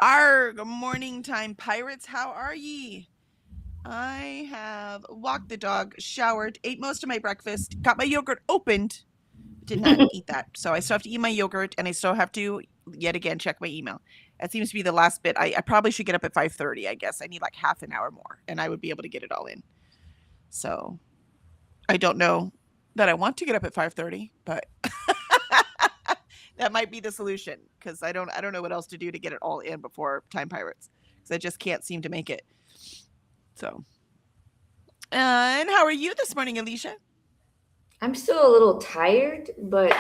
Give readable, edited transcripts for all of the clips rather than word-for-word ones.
Arg, morning time pirates, how are ye? I have walked the dog, showered, ate most of my breakfast, got my yogurt opened, did not eat that. So I still have to eat my yogurt and I still have to yet again check my email. That seems to be the last bit. I probably should get up at 5:30, I guess. I need like half an hour more and I would be able to get it all in. So I don't know that I want to get up at 5:30, but that might be the solution because I don't know what else to do to get it all in before Time Pirates because I just can't seem to make it. So, and how are you this morning, Alicia? I'm still a little tired, but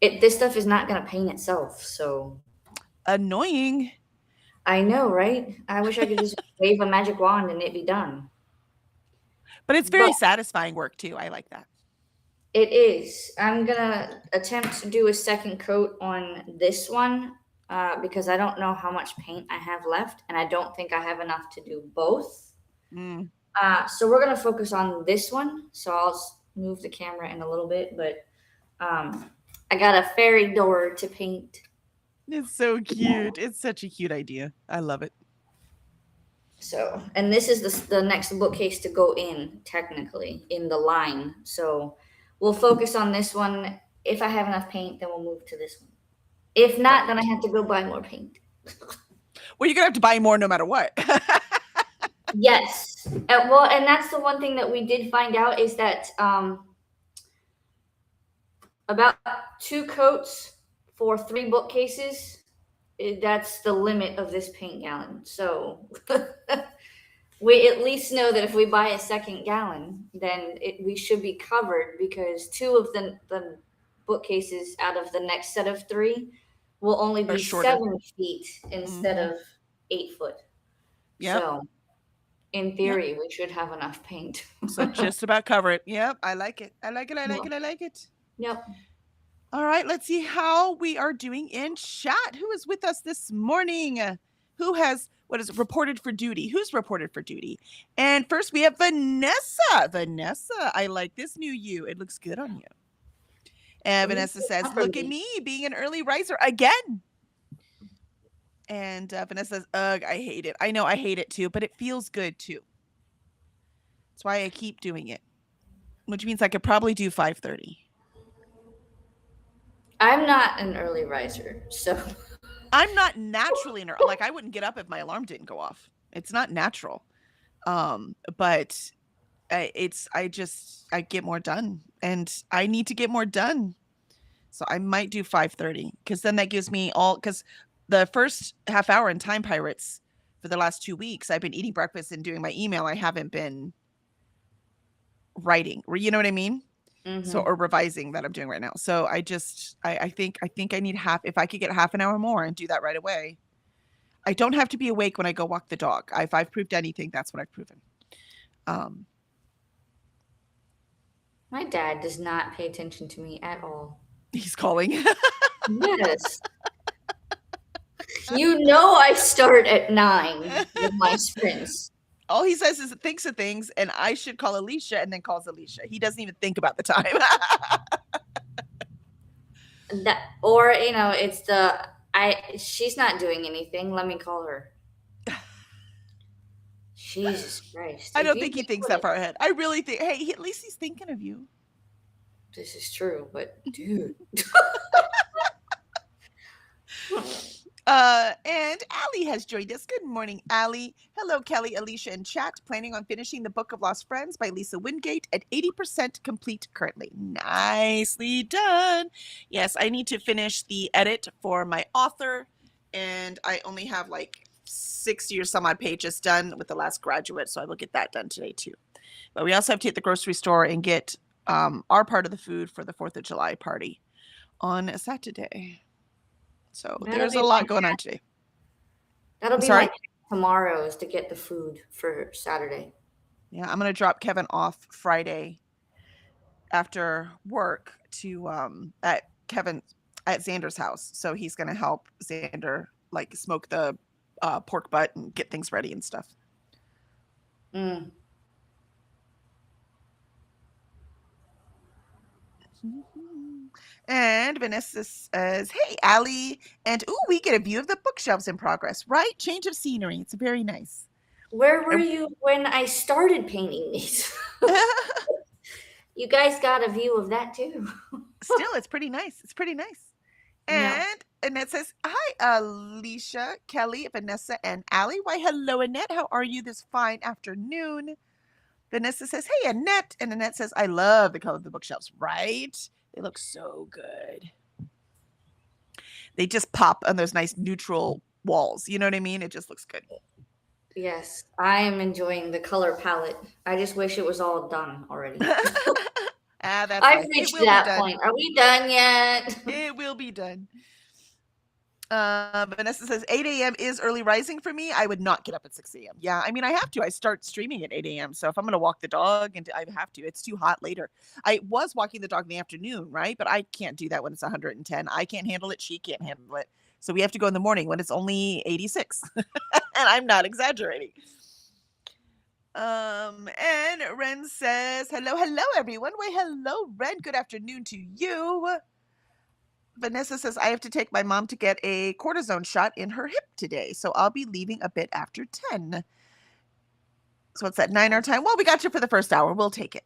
this stuff is not gonna paint itself. So Annoying, I know, right? I wish I could just wave a magic wand and it be done. but it's But very satisfying work too. I like that. it is. I'm gonna attempt to do a second coat on this one because I don't know how much paint I have left, and I don't think I have enough to do both. Mm, So we're gonna focus on this one. So move the camera in a little bit, but I got a fairy door to paint. it's so cute. It's such a cute idea. I love it. So, and this is the next bookcase to go in, technically, in the line. So, we'll focus on this one. If I have enough paint, then we'll move to this one. If not, then I Right. have to go buy more paint. Well, you're gonna have to buy more no matter what. Yes. Well, and that's the one thing that we did find out is that about 2 coats for 3 bookcases, that's the limit of this paint gallon. So, we at least know that if we buy a second gallon, then we should be covered because two of the bookcases out of the next set of three will only Or be shorter. 7 feet instead Mm-hmm. of 8 foot. Yep. So in Yep. theory, we should have enough paint. So just about cover it. Yep. I like it. I like it. I like Yep. it. I like it. Yep. All right, let's see how we are doing in chat. Who is with us this morning? Who has what is it, reported for duty? Who's reported for duty? And first we have Vanessa. Vanessa, I like this new you. It looks good on you. And Ooh, Vanessa says, "Look at properly. me being an early riser again." And Vanessa says, "Ugh, I hate it. I know I hate it too, but it feels good too. That's why I keep doing it." Which means I could probably do 5:30. I'm not an early riser, so I'm not naturally like I wouldn't get up if my alarm didn't go off. It's not natural. But I get more done and I need to get more done. So I might do 5:30 because then that gives me all because the first half hour in Time Pirates for the last 2 weeks, I've been eating breakfast and doing my email. I haven't been writing. You know what I mean? So hmm or revising that I'm doing right now. So I think I need half if I could get half an hour more and do that right away. I don't have to be awake when I go walk the dog. If I've proved anything, that's what I've proven. Um, my dad does not pay attention to me at all. he's calling. Yes. You know I start at 9 with my sprints. All he says is thinks of things, and I should call Alicia and then calls Alicia. He doesn't even think about the time. That or it's the I she's not doing anything. Let me call her. Jesus Christ. I If don't you think he knew thinks that what far ahead. I really think, hey, at least he's thinking of you. this is true, but dude. And Allie has joined us. Good morning, Allie. Hello, Kelly, Alicia, and chat. Planning on finishing the Book of Lost Friends by Lisa Wingate at 80% complete currently. Nicely done. Yes, I need to finish the edit for my author, and I only have like 60 or some odd pages done with the last graduate, so I will get that done today too. But we also have to hit the grocery store and get our part of the food for the 4th of July party on Saturday. So That'll there's a be lot my going on today. that'll I'm be my sorry? tomorrow is to get the food for Saturday. Yeah, I'm gonna drop Kevin off Friday after work to at Kevin at Xander's house. So he's gonna help Xander like smoke the pork butt and get things ready and stuff. Mm. And Vanessa says, "Hey, Allie." And ooh, we get a view of the bookshelves in progress, right? Change of scenery. It's very nice. Where were you when I started painting these? You guys got a view of that too. Still, it's pretty nice. It's pretty nice. No. And Annette says, "Hi, Alicia, Kelly, Vanessa, and Allie. Why, hello, Annette. How are you this fine afternoon?" Vanessa says, "Hey, Annette." And Annette says, "I love the color of the bookshelves, right? They look so good. They just pop on those nice neutral walls. You know what I mean? It just looks good." Yes, I am enjoying the color palette. I just wish it was all done already. That's I've life. It reached will be that done. point. Are we done yet? It will be done. Vanessa says 8 a.m. is early rising for me. I would not get up at 6 a.m. Yeah, I mean, I have to. I start streaming at 8 a.m. So if I'm going to walk the dog, and I have to, it's too hot later. I was walking the dog in the afternoon, right? But I can't do that when it's 110. I can't handle it. She can't handle it. So we have to go in the morning when it's only 86. And I'm not exaggerating. And Ren says, "Hello, hello, everyone." Why, hello, Ren. Good afternoon to you. Vanessa says, "I have to take my mom to get a cortisone shot in her hip today, so I'll be leaving a bit after 10. So it's at 9 our time. Well, we got you for the first hour. We'll take it.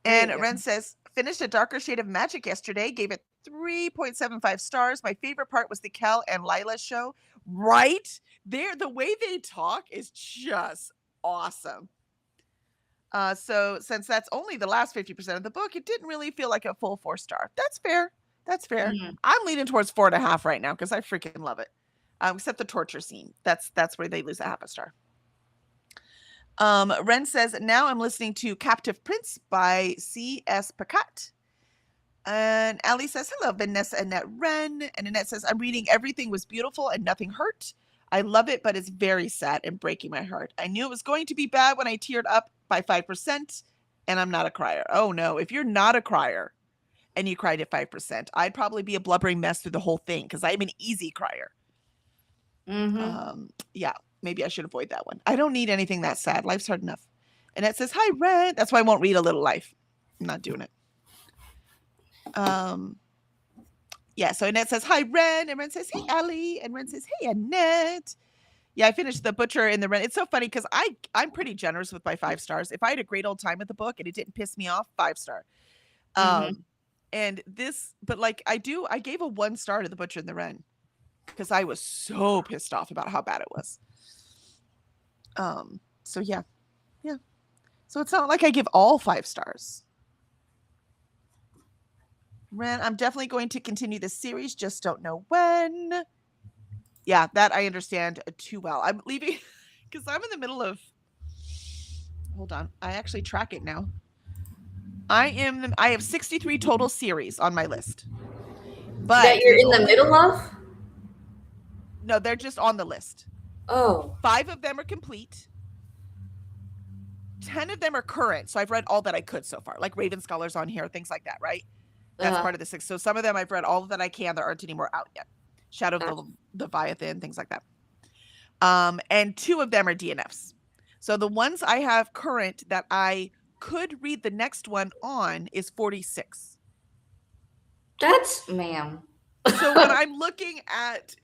And Ren says, "Finished A Darker Shade of Magic yesterday. Gave it 3.75 stars. My favorite part was the Cal and Lila show." Right? The way they talk is just awesome. So since that's only the last 50% of the book, it didn't really feel like a full 4-star. That's fair. That's fair. Mhm. I'm leaning towards 4.5 right now because I freaking love it. Except the torture scene. That's where they lose a half a star. Ren says, "Now I'm listening to Captive Prince by C.S. Pacat." And Allie says, "Hello, Vanessa, Annette, Ren." And Annette says, "I'm reading Everything Was Beautiful and Nothing Hurt. I love it, but it's very sad and breaking my heart. I knew it was going to be bad when I teared up by 5%, and I'm not a crier." Oh no, if you're not a crier and you cried at 5%, I'd probably be a blubbering mess through the whole thing because I'm an easy crier. Yeah, maybe I should avoid that one. I don't need anything that sad. Life's hard enough. And it says, "Hi, Ren." That's why I won't read A Little Life. I'm not doing it. Yeah, so Annette says, "Hi, Ren." And Ren says, "Hey, Allie." And Ren says, "Hey, Annette." Yeah, I finished The Butcher in the Ren. It's so funny because I'm pretty generous with my 5 stars. If I had a great old time with the book and it didn't piss me off, 5-star. And this, but like I gave a 1 star to The Butcher in the Ren because I was so pissed off about how bad it was. So yeah. So it's not like I give all 5 stars. Ren, "I'm definitely going to continue this series, just don't know when." Yeah, that I understand too well. I'm leaving because I'm in the middle of. Hold on, I actually track it now. I have 63 total series on my list. But that you're in the middle of? No, they're just on the list. Oh. 5 of them are complete. 10 of them are current. So I've read all that I could so far, like Raven Scholars on here, things like that, right? That's part of the 6. So some of them I've read all that I can. There aren't any more out yet. Shadow of the Leviathan, things like that. And 2 of them are DNFs. So the ones I have current that I could read the next one on is 46. That's, ma'am. So when I'm looking at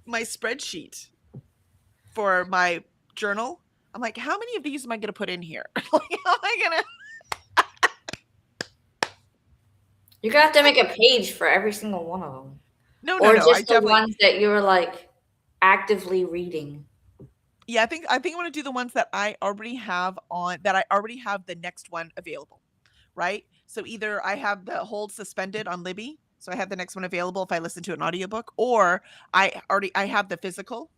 my spreadsheet for my journal, I'm like, how many of these am I going to put in here? How am I going to? You're gonna have to make a page for every single one of them. No. Or just the ones that you're like actively reading. Yeah, I think I want to do the ones that I already have the next one available, right? So either I have the hold suspended on Libby, so I have the next one available if I listen to an audiobook, or I have the physical,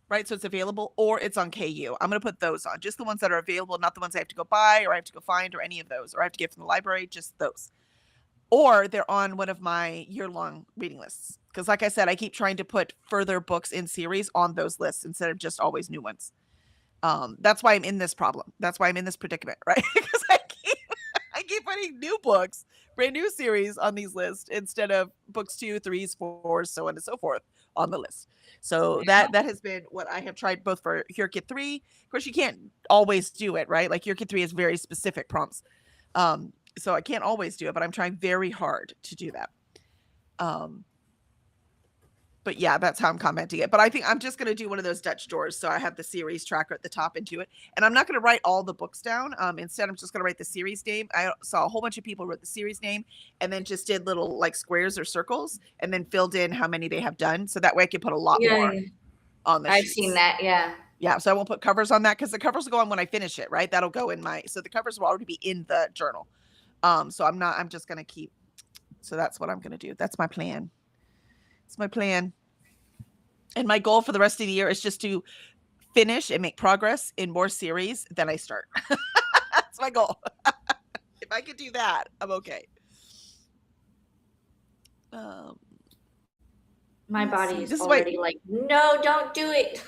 right? So it's available, or it's on KU. I'm going to put those on, just the ones that are available, not the ones I have to go buy or I have to go find or any of those, or I have to get from the library, just those. Or they're on one of my year-long reading lists. Because like I said, I keep trying to put further books in series on those lists instead of just always new ones. That's why I'm in this problem. That's why I'm in this predicament, right? Because I keep putting new books, brand new series on these lists instead of books 2, 3s, 4s, so on and so forth on the list. So that has been what I have tried both for Hurkit 3. Of course, you can't always do it, right? Like Hurkit 3 is very specific prompts. So I can't always do it, but I'm trying very hard to do that. But yeah, that's how I'm commenting it. But I think I'm just going to do one of those Dutch doors. So I have the series tracker at the top and do it. And I'm not going to write all the books down. Instead, I'm just going to write the series name. I saw a whole bunch of people wrote the series name and then just did little like squares or circles and then filled in how many they have done. So that way I can put a lot more on the I've sheets. seen that. Yeah. Yeah. So I won't put covers on that because the covers will go on when I finish it, right? That'll go in so the covers will already be in the journal. So I'm just going to keep. So that's what I'm going to do. That's my plan. It's my plan. And my goal for the rest of the year is just to finish and make progress in more series than I start. That's my goal. If I could do that, I'm okay. My body is already like, no, don't do it.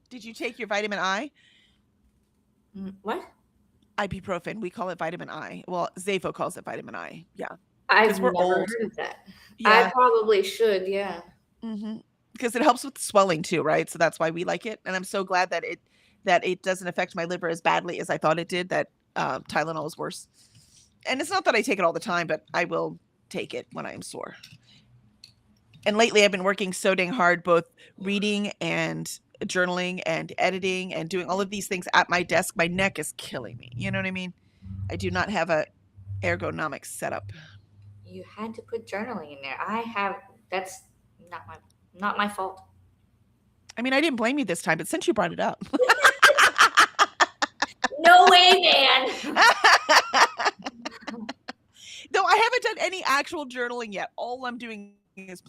Did you take your vitamin I? What? Ibuprofen. We call it vitamin I. Well, Zafo calls it vitamin I. Yeah. I've never heard of that. Yeah. I probably should. Yeah. Because it helps with swelling too, right? So that's why we like it. And I'm so glad that it doesn't affect my liver as badly as I thought it did. That Tylenol is worse. And it's not that I take it all the time, but I will take it when I'm sore. And lately I've been working so dang hard, both reading and journaling and editing and doing all of these things at my desk. My neck is killing me. You know what I mean? I do not have a ergonomic setup. You had to put journaling in there. That's not my fault. I mean, I didn't blame you this time, but since you brought it up. No way, man. No, I haven't done any actual journaling yet. All I'm doing is,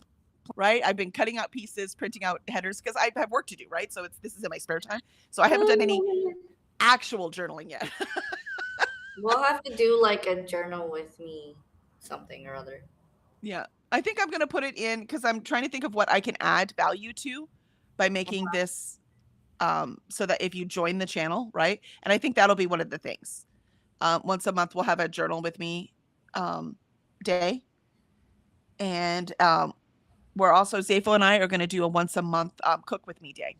right? I've been cutting out pieces, printing out headers because I have work to do, right? So this is in my spare time. So I haven't done any actual journaling yet. We'll have to do like a journal with me, something or other. Yeah. I think I'm going to put it in because I'm trying to think of what I can add value to by making this so that if you join the channel, right? And I think that'll be one of the things. Once a month, we'll have a journal with me day. And we're also, Zafo and I are going to do a once a month cook with me day.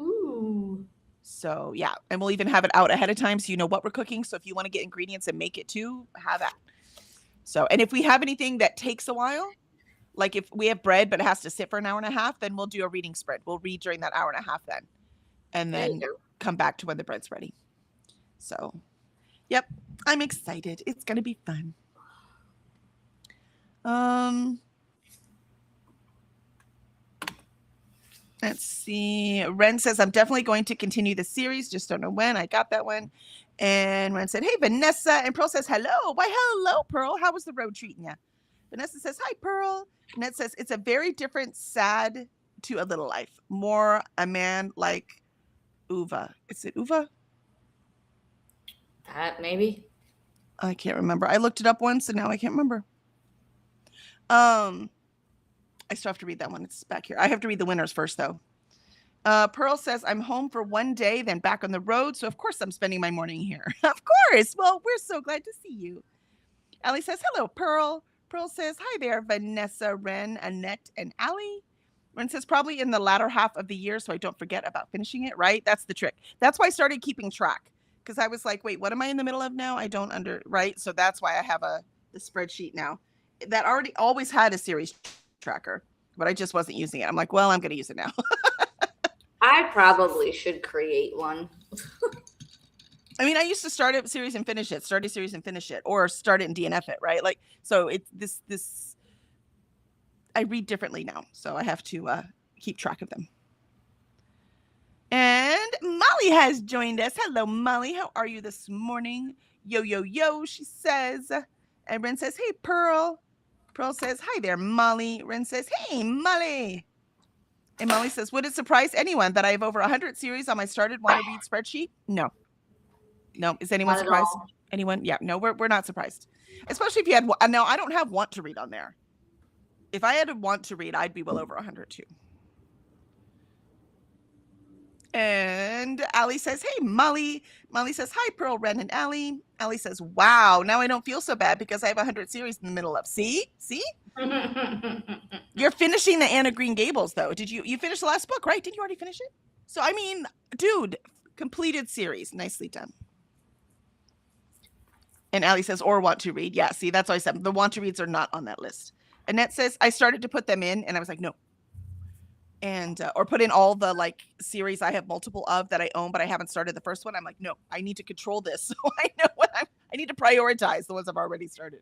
Ooh. So yeah. And we'll even have it out ahead of time so you know what we're cooking. So if you want to get ingredients and make it too, have that. So, and if we have anything that takes a while, like if we have bread, but it has to sit for an hour and a half, then we'll do a reading spread. We'll read during that hour and a half then, and then come back to when the bread's ready. So, yep, I'm excited. It's going to be fun. Let's see. Ren says, I'm definitely going to continue the series. Just don't know when. I got that one. And Ren said, hey, Vanessa. And Pearl says, hello. Why, hello, Pearl. How was the road treating you? Vanessa says, hi, Pearl. Ned says, it's a very different sad to a little life. More a man like Uva. Is it Uva? Maybe. I can't remember. I looked it up once and now I can't remember. I still have to read that one. It's back here. I have to read the winners first, though. Pearl says, I'm home for one day, then back on the road. So, of course, I'm spending my morning here. Of course. Well, we're so glad to see you. Allie says, hello, Pearl. Pearl says, hi there, Vanessa, Ren, Annette, and Allie. Ren says, probably in the latter half of the year, so I don't forget about finishing it, right? That's the trick. That's why I started keeping track. Because I was like, wait, what am I in the middle of now? I don't right? So that's why I have the spreadsheet now. That always had a series tracker, but I just wasn't using it. I'm like, well, I'm going to use it now. I probably should create one. I mean, I used to start a series and finish it, start a series and finish it, or start it and DNF it, right? Like, so it's this, I read differently now, so I have to keep track of them. And Molly has joined us. Hello, Molly. How are you this morning? Yo, yo, yo, she says. And Ren says, hey, Pearl. Pearl says, hi there, Molly. Ren says, hey, Molly. And Molly says, would it surprise anyone that I have over 100 series on my started want to read spreadsheet? No. No. Is anyone surprised? Anyone? Yeah. No, we're not surprised. Especially if you had, no, I don't have want to read on there. If I had a want to read, I'd be well over 100 too. And Allie says, hey, Molly. Molly says, hi, Pearl, Ren, and Allie. Allie says, wow, now I don't feel so bad because I have 100 series in the middle of. See? You're finishing the Anna Green Gables, though. Did you finished the last book, right? Didn't you already finish it? So, I mean, dude, completed series. Nicely done. And Allie says, or want to read. Yeah, see, that's why I said the want to reads are not on that list. Annette says, I started to put them in and I was like, no. And, or put in all the like series I have multiple of that I own, but I haven't started the first one. I'm like, no, I need to control this. So I know I need to prioritize the ones I've already started.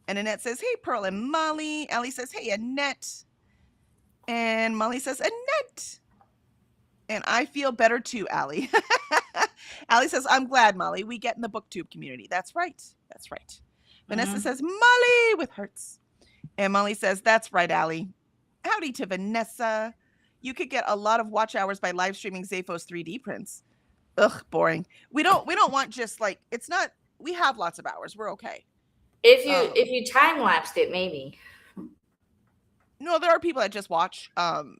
And Annette says, hey, Pearl and Molly. Allie says, hey, Annette. And Molly says, Annette. And I feel better too, Allie. Allie says, I'm glad, Molly. We get in the booktube community. That's right. That's right. Vanessa says, Molly with hearts. And Molly says, that's right, Allie. Howdy to Vanessa. You could get a lot of watch hours by live streaming Zaphos 3D prints. Ugh, boring. We don't want just like, it's not, we have lots of hours. We're okay. If you time lapsed it, maybe. No, there are people that just watch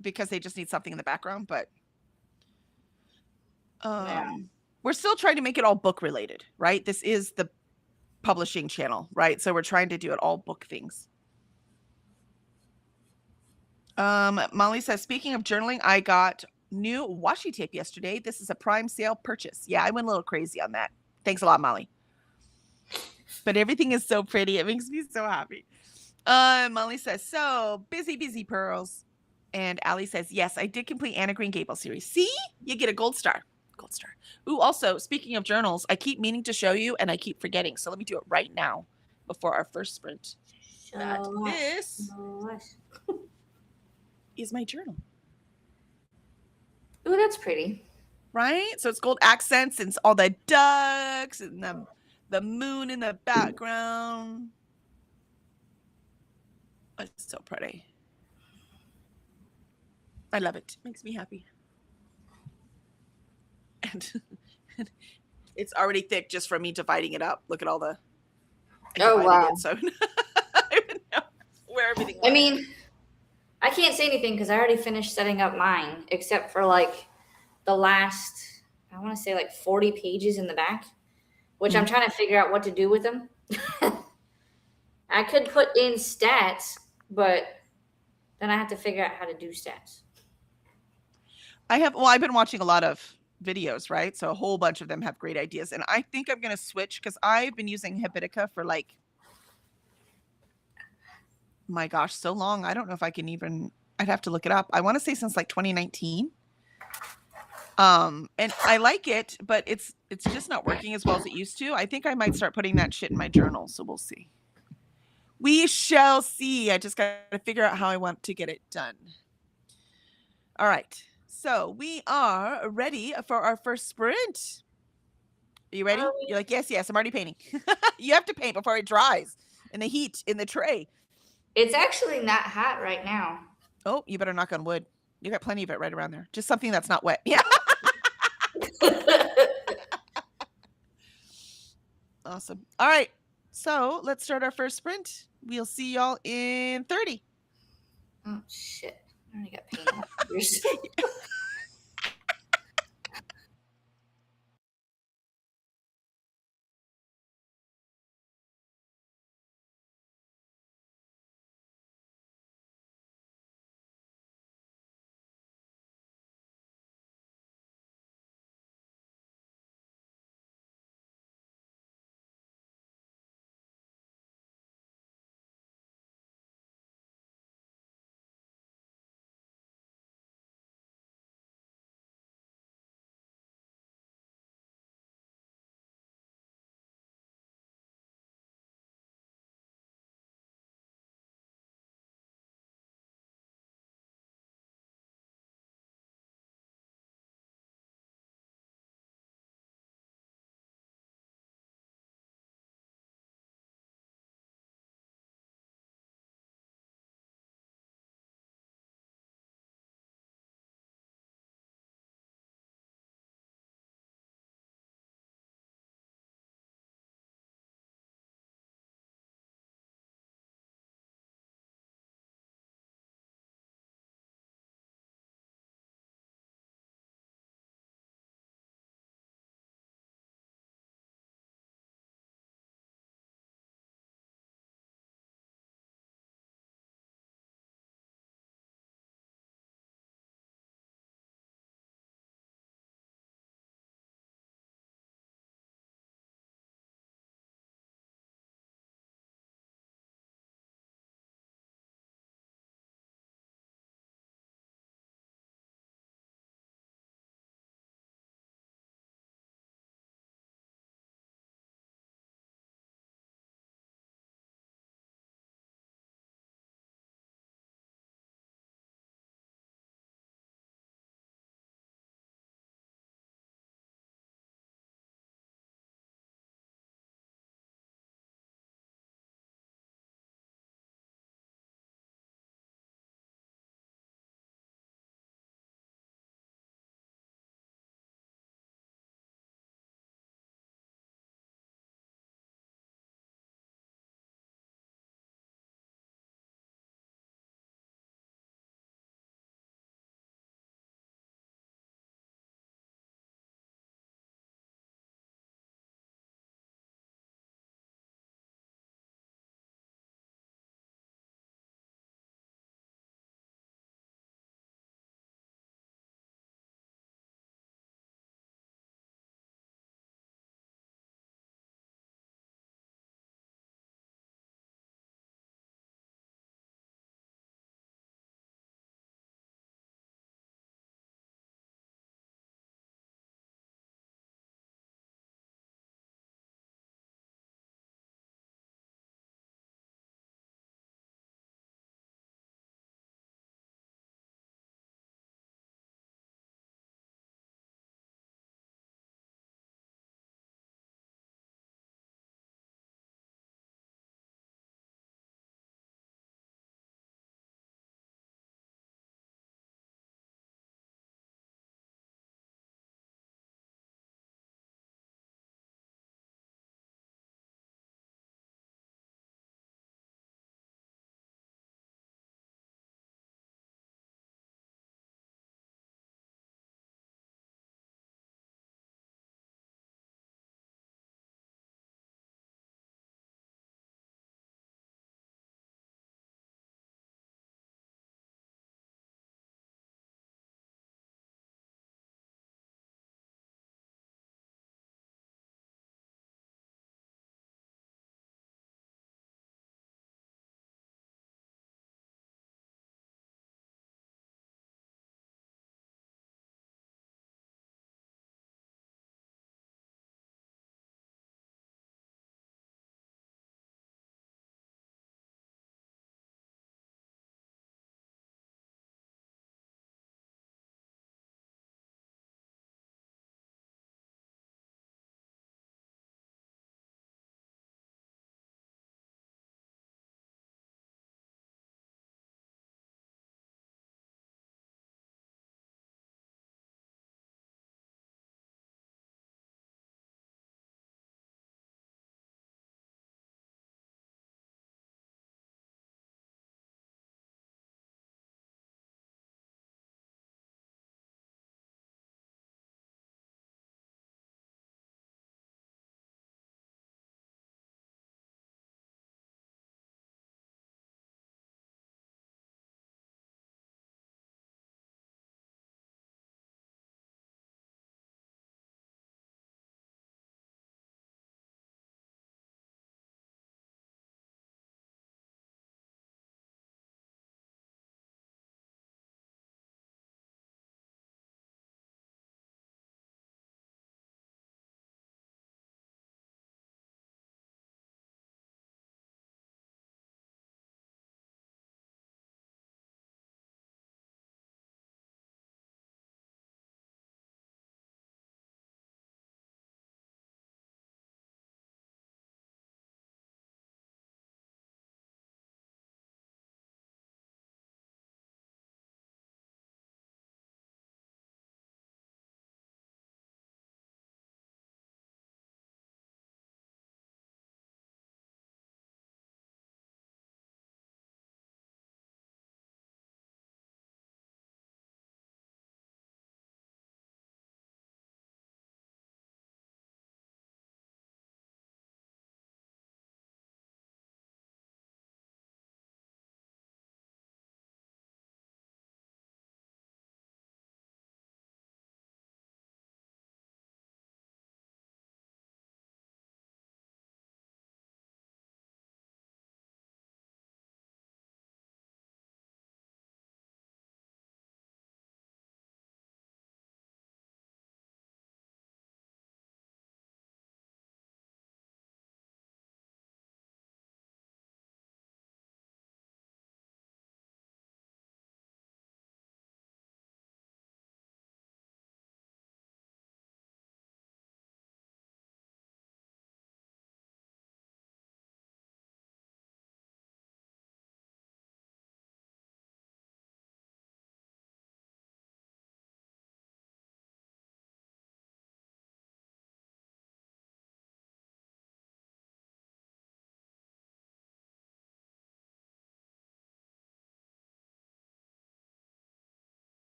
because they just need something in the background, but we're still trying to make it all book related, right? This is the publishing channel, right? So we're trying to do it all book things. Molly says, speaking of journaling, I got new washi tape yesterday. This is a prime sale purchase. Yeah, I went a little crazy on that. Thanks a lot, Molly. But everything is so pretty. It makes me so happy. Molly says, so busy pearls. And Allie says, yes, I did complete Anna Green Gables series. See, you get a gold star. Gold star. Ooh, also, speaking of journals, I keep meaning to show you and I keep forgetting. So let me do it right now before our first sprint. This is my journal. Ooh, that's pretty. Right? So it's gold accents and it's all the ducks and the moon in the background. It's so pretty. I love it. Makes me happy. And it's already thick just from me dividing it up. Look at all the. Oh, wow. So I don't even know where everything was. I mean, I can't say anything because I already finished setting up mine, except for like the last, I want to say like 40 pages in the back, which I'm trying to figure out what to do with them. I could put in stats, but then I have to figure out how to do stats. I've been watching a lot of videos, right? So a whole bunch of them have great ideas. And I think I'm going to switch because I've been using Habitica for like, my gosh, so long. I don't know if I can even, I'd have to look it up. I want to say since like 2019. And I like it, but it's just not working as well as it used to. I think I might start putting that shit in my journal. So we'll see. We shall see. I just got to figure out how I want to get it done. All right. So we are ready for our first sprint. Are you ready? You're like, yes, I'm already painting. You have to paint before it dries in the heat in the tray. It's actually not hot right now. Oh, you better knock on wood. You got plenty of it right around there. Just something that's not wet. Yeah. Awesome. All right. So let's start our first sprint. We'll see y'all in 30. Oh, shit. I already got paint on my fingers.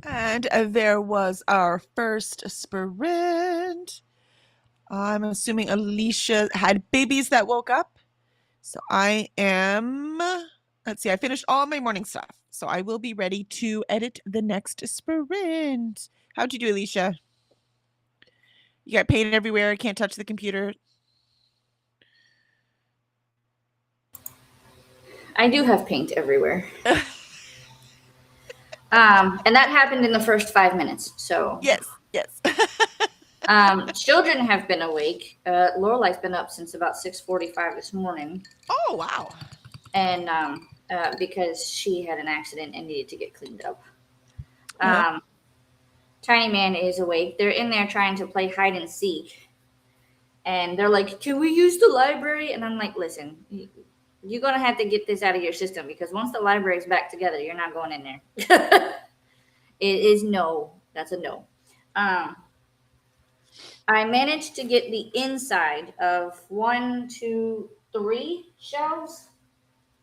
And there was our first sprint. I'm assuming Alicia had babies that woke up. So I am, let's see, I finished all my morning stuff. So I will be ready to edit the next sprint. How'd you do, Alicia? You got paint everywhere. I can't touch the computer. I do have paint everywhere. And that happened in the first 5 minutes. So yes. children have been awake. Lorelai's been up since about 6:45 this morning. Oh, wow. And because she had an accident and needed to get cleaned up. Uh-huh. Tiny Man is awake. They're in there trying to play hide and seek. And they're like, can we use the library? And I'm like, listen, you're going to have to get this out of your system because once the library's back together, you're not going in there. It is no. That's a no. I managed to get the inside of 1, 2, 3 shelves.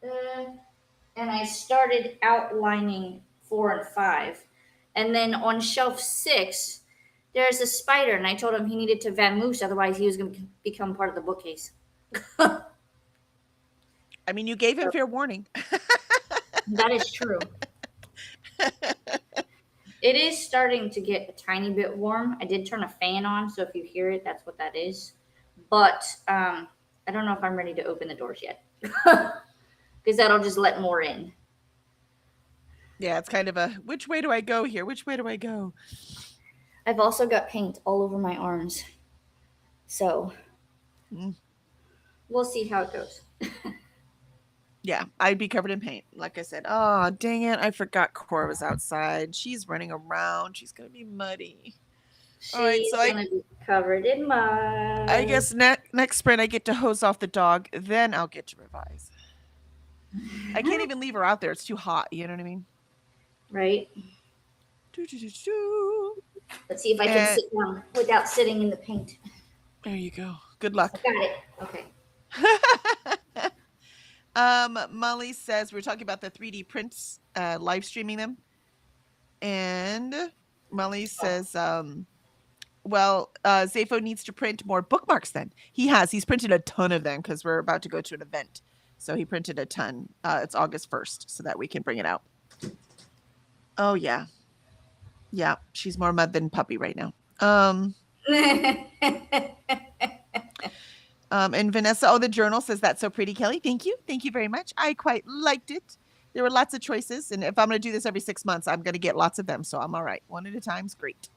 And I started outlining 4 and 5. And then on shelf 6, there's a spider. And I told him he needed to vamoose, otherwise he was going to become part of the bookcase. I mean, you gave him fair warning. That is true. It is starting to get a tiny bit warm. I did turn a fan on, so if you hear it, that's what that is. But I don't know if I'm ready to open the doors yet. Because that'll just let more in. Yeah, it's kind of a, which way do I go here? Which way do I go? I've also got paint all over my arms. So we'll see how it goes. Yeah, I'd be covered in paint. Like I said, oh, dang it. I forgot Cora was outside. She's running around. She's going to be muddy. She's All right, so going to be covered in mud. I guess next sprint I get to hose off the dog. Then I'll get to revise. I can't even leave her out there. It's too hot. You know what I mean? Right. Let's see if I can sit down without sitting in the paint. There you go. Good luck. I got it. Okay. Molly says we're talking about the 3D prints, live streaming them. And Molly says, Zafo needs to print more bookmarks then. He's printed a ton of them because we're about to go to an event. So he printed a ton. It's August 1st so that we can bring it out. Oh, yeah. Yeah, she's more mud than puppy right now. And Vanessa, the journal says that's so pretty, Kelly. Thank you. Thank you very much. I quite liked it. There were lots of choices. And if I'm going to do this every 6 months, I'm going to get lots of them. So I'm all right. One at a time is great.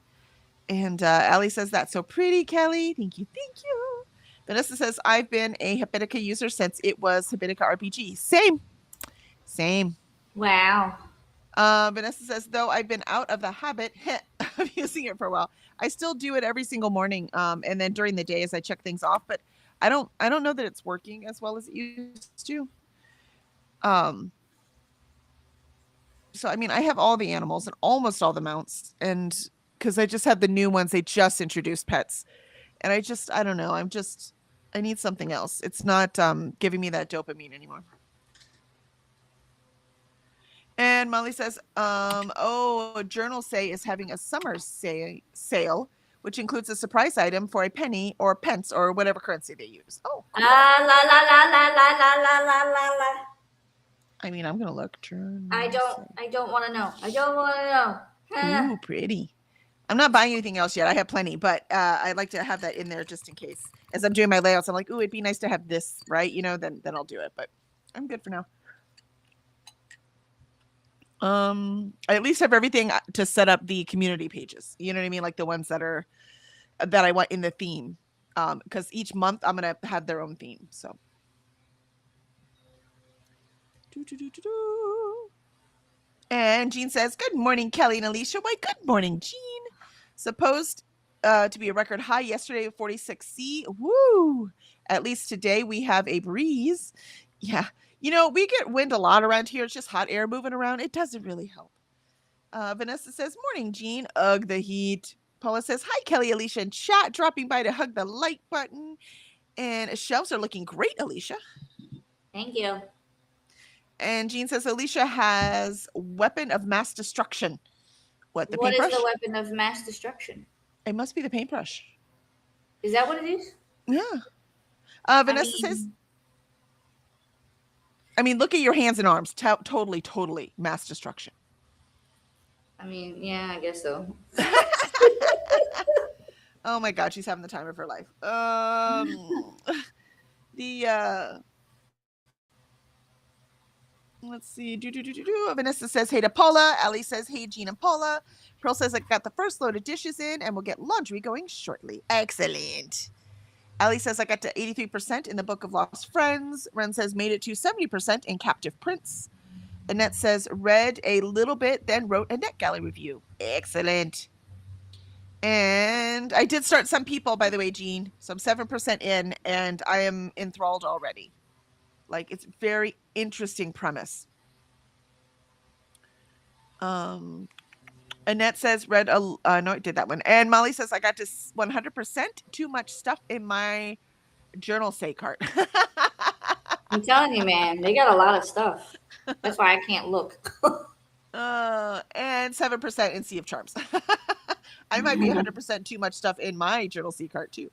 And Allie says that's so pretty, Kelly. Thank you. Thank you. Vanessa says I've been a Habitica user since it was Habitica RPG. Same. Wow. Vanessa says, though I've been out of the habit of using it for a while, I still do it every single morning. And then during the day as I check things off, but I don't know that it's working as well as it used to. So, I mean, I have all the animals and almost all the mounts, and because I just have the new ones, they just introduced pets. And I don't know. I need something else. It's not giving me that dopamine anymore. And Molly says, Journal Say is having a summer sale, which includes a surprise item for a penny or pence or whatever currency they use. Oh, cool. La la la la la la la la la la. I mean, I'm gonna look. I don't want to know. I don't want to know. Ooh, pretty. I'm not buying anything else yet. I have plenty, but I'd like to have that in there just in case. As I'm doing my layouts, I'm like, ooh, it'd be nice to have this, right? You know, then I'll do it. But I'm good for now. I at least have everything to set up the community pages. You know what I mean? Like the ones that I want in the theme. Because each month I'm gonna have their own theme. So. And Jean says, good morning, Kelly and Alicia. Why, good morning, Jean. Supposed to be a record high yesterday of 46C. Woo! At least today we have a breeze. Yeah. You know, we get wind a lot around here. It's just hot air moving around. It doesn't really help. Vanessa says, morning, Jean. Ugh, the heat. Paula says, hi, Kelly, Alicia, and chat. Dropping by to hug the like button. And shelves are looking great, Alicia. Thank you. And Jean says, Alicia has Weapon of Mass Destruction. What, the What is paintbrush? the weapon of mass destruction? It must be the paintbrush. Is that what it is? Yeah. Vanessa says, I mean, look at your hands and arms. Totally mass destruction. Yeah, I guess so. Oh my God, she's having the time of her life. Let's see. Vanessa says, hey to Paula. Ellie says, hey, Jean and Paula. Pearl says, I got the first load of dishes in and we'll get laundry going shortly. Excellent. Ellie says, I got to 83% in the Book of Lost Friends. Ren says, made it to 70% in Captive Prince. Annette says, read a little bit, then wrote a NetGalley review. Excellent. And I did start Some People, by the way, Jean. So I'm 7% in, and I am enthralled already. Like, it's very interesting premise. Annette says, read a, no, I did that one. And Molly says, I got to 100% too much stuff in my journal say cart. I'm telling you, man, they got a lot of stuff. That's why I can't look. And 7% in Sea of Charms. I might be 100% too much stuff in my journal C cart too.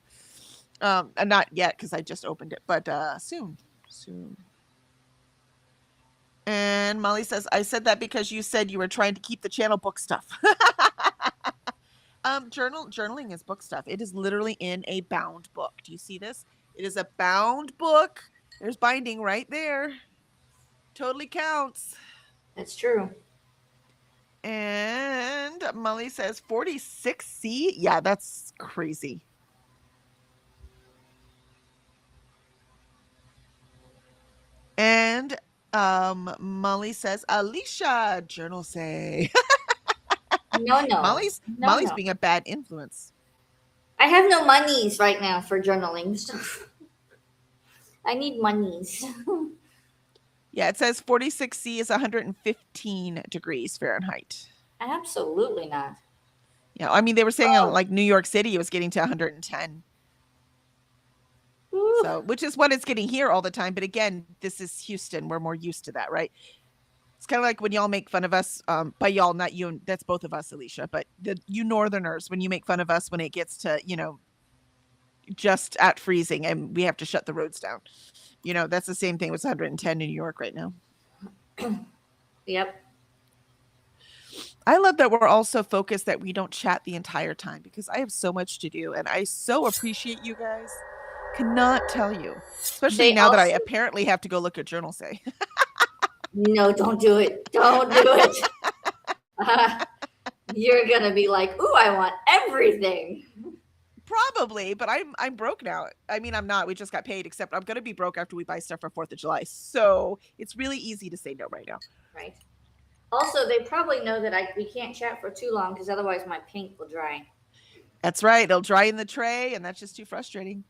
And not yet because I just opened it, but soon. And Molly says, I said that because you said you were trying to keep the channel book stuff. Journaling is book stuff. It is literally in a bound book. Do you see this? It is a bound book. There's binding right there. Totally counts. That's true. And Molly says 46C. Yeah, that's crazy. And Molly says, Alicia, journal say. No. Molly's being a bad influence. I have no monies right now for journaling stuff. I need monies. Yeah, it says 46C is 115 degrees Fahrenheit. Absolutely not. Yeah, I mean, they were saying like New York City, it was getting to 110. Ooh. So, which is what it's getting here all the time. But again, this is Houston. We're more used to that, right? It's kind of like when y'all make fun of us, by y'all, not you, that's both of us, Alicia, but you Northerners, when you make fun of us when it gets to, just at freezing and we have to shut the roads down. That's the same thing with 110 in New York right now. Yep. I love that we're all so focused that we don't chat the entire time because I have so much to do and I so appreciate you guys. Cannot tell you, especially now that I apparently have to go look at Journal Say. No, don't do it. Don't do it. You're going to be like, ooh, I want everything. Probably, but I'm broke now. I mean, I'm not. We just got paid, except I'm going to be broke after we buy stuff for 4th of July. So it's really easy to say no right now. Right. Also, they probably know that we can't chat for too long because otherwise my paint will dry. That's right. It'll dry in the tray, and that's just too frustrating.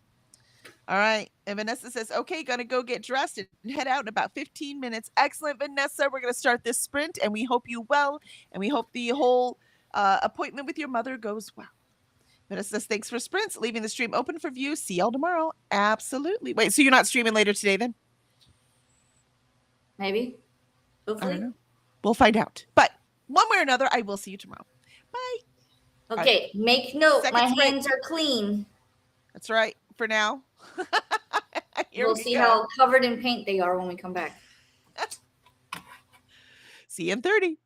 All right. And Vanessa says, okay, gonna go get dressed and head out in about 15 minutes. Excellent, Vanessa. We're going to start this sprint, and we hope you well, and we hope the whole appointment with your mother goes well. Vanessa says, thanks for sprints. Leaving the stream open for view. See y'all tomorrow. Absolutely. Wait, so you're not streaming later today then? Maybe. Hopefully. I don't know. We'll find out. But one way or another, I will see you tomorrow. Bye. Okay, right. Make note. My hands are clean. That's right. For now. We'll see how covered in paint they are when we come back. See you in 30.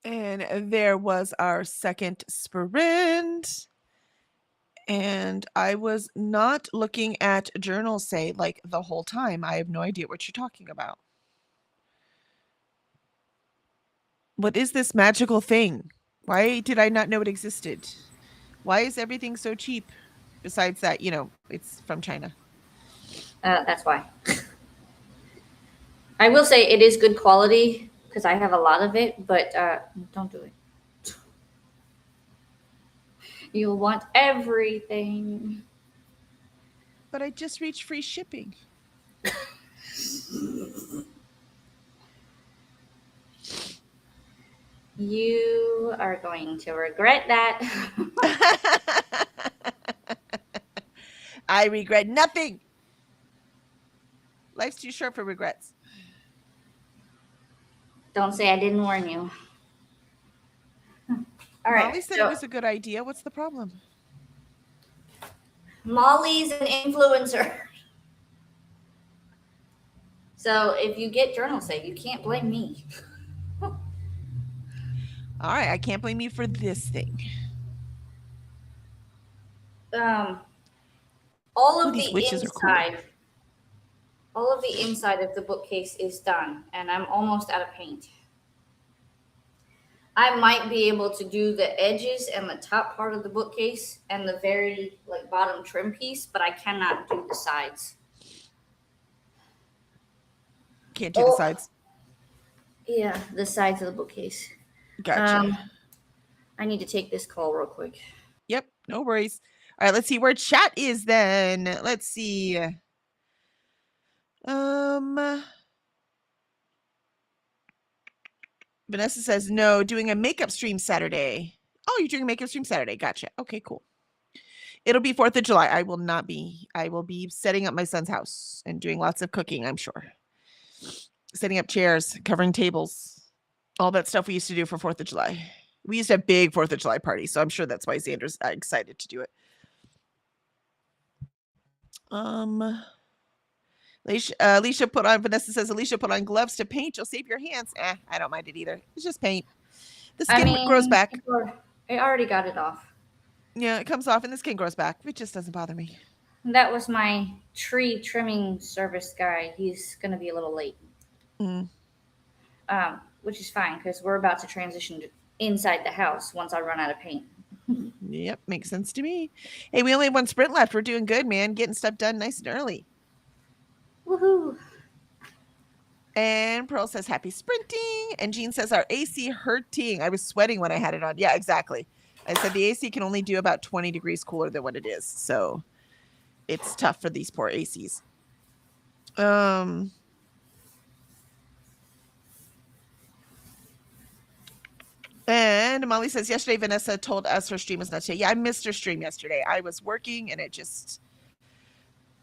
And there was our second sprint. And I was not looking at Journal Say like the whole time. I have no idea what you're talking about. What is this magical thing? Why did I not know it existed? Why is everything so cheap? Besides that, it's from China. That's why. I will say it is good quality because I have a lot of it, but don't do it. You'll want everything. But I just reached free shipping. You are going to regret that. I regret nothing. Life's too short for regrets. Don't say I didn't warn you. All right. Molly said it was a good idea. What's the problem? Molly's an influencer. So if you get Journal Say, you can't blame me. All right, I can't blame you for this thing. All of these the witches inside, are cool. all of the inside of the bookcase is done, and I'm almost out of paint. I might be able to do the edges and the top part of the bookcase and the very bottom trim piece, but I cannot do the sides. Can't do the sides? Yeah, the sides of the bookcase. Gotcha. I need to take this call real quick. Yep, no worries. All right, let's see where chat is then. Let's see. Vanessa says, no, doing a makeup stream Saturday. Oh, you're doing a makeup stream Saturday. Gotcha. Okay, cool. It'll be 4th of July. I will not be. I will be setting up my son's house and doing lots of cooking, I'm sure. Setting up chairs, covering tables, all that stuff we used to do for 4th of July. We used to have big 4th of July parties, so I'm sure that's why Xander's excited to do it. Alicia put on, Vanessa says, Alicia put on gloves to paint. You'll save your hands. I don't mind it either. It's just paint. The skin grows back. I already got it off. Yeah, it comes off and the skin grows back. It just doesn't bother me. That was my tree trimming service guy. He's going to be a little late. Which is fine because we're about to transition to inside the house once I run out of paint. Yep, makes sense to me. Hey, we only have one sprint left. We're doing good, man. Getting stuff done nice and early. Woohoo. And Pearl says, happy sprinting. And Jean says, our AC hurting. I was sweating when I had it on. Yeah, exactly. I said the AC can only do about 20 degrees cooler than what it is. So it's tough for these poor ACs. And Molly says, yesterday Vanessa told us her stream was not today. Yeah, I missed her stream yesterday. I was working and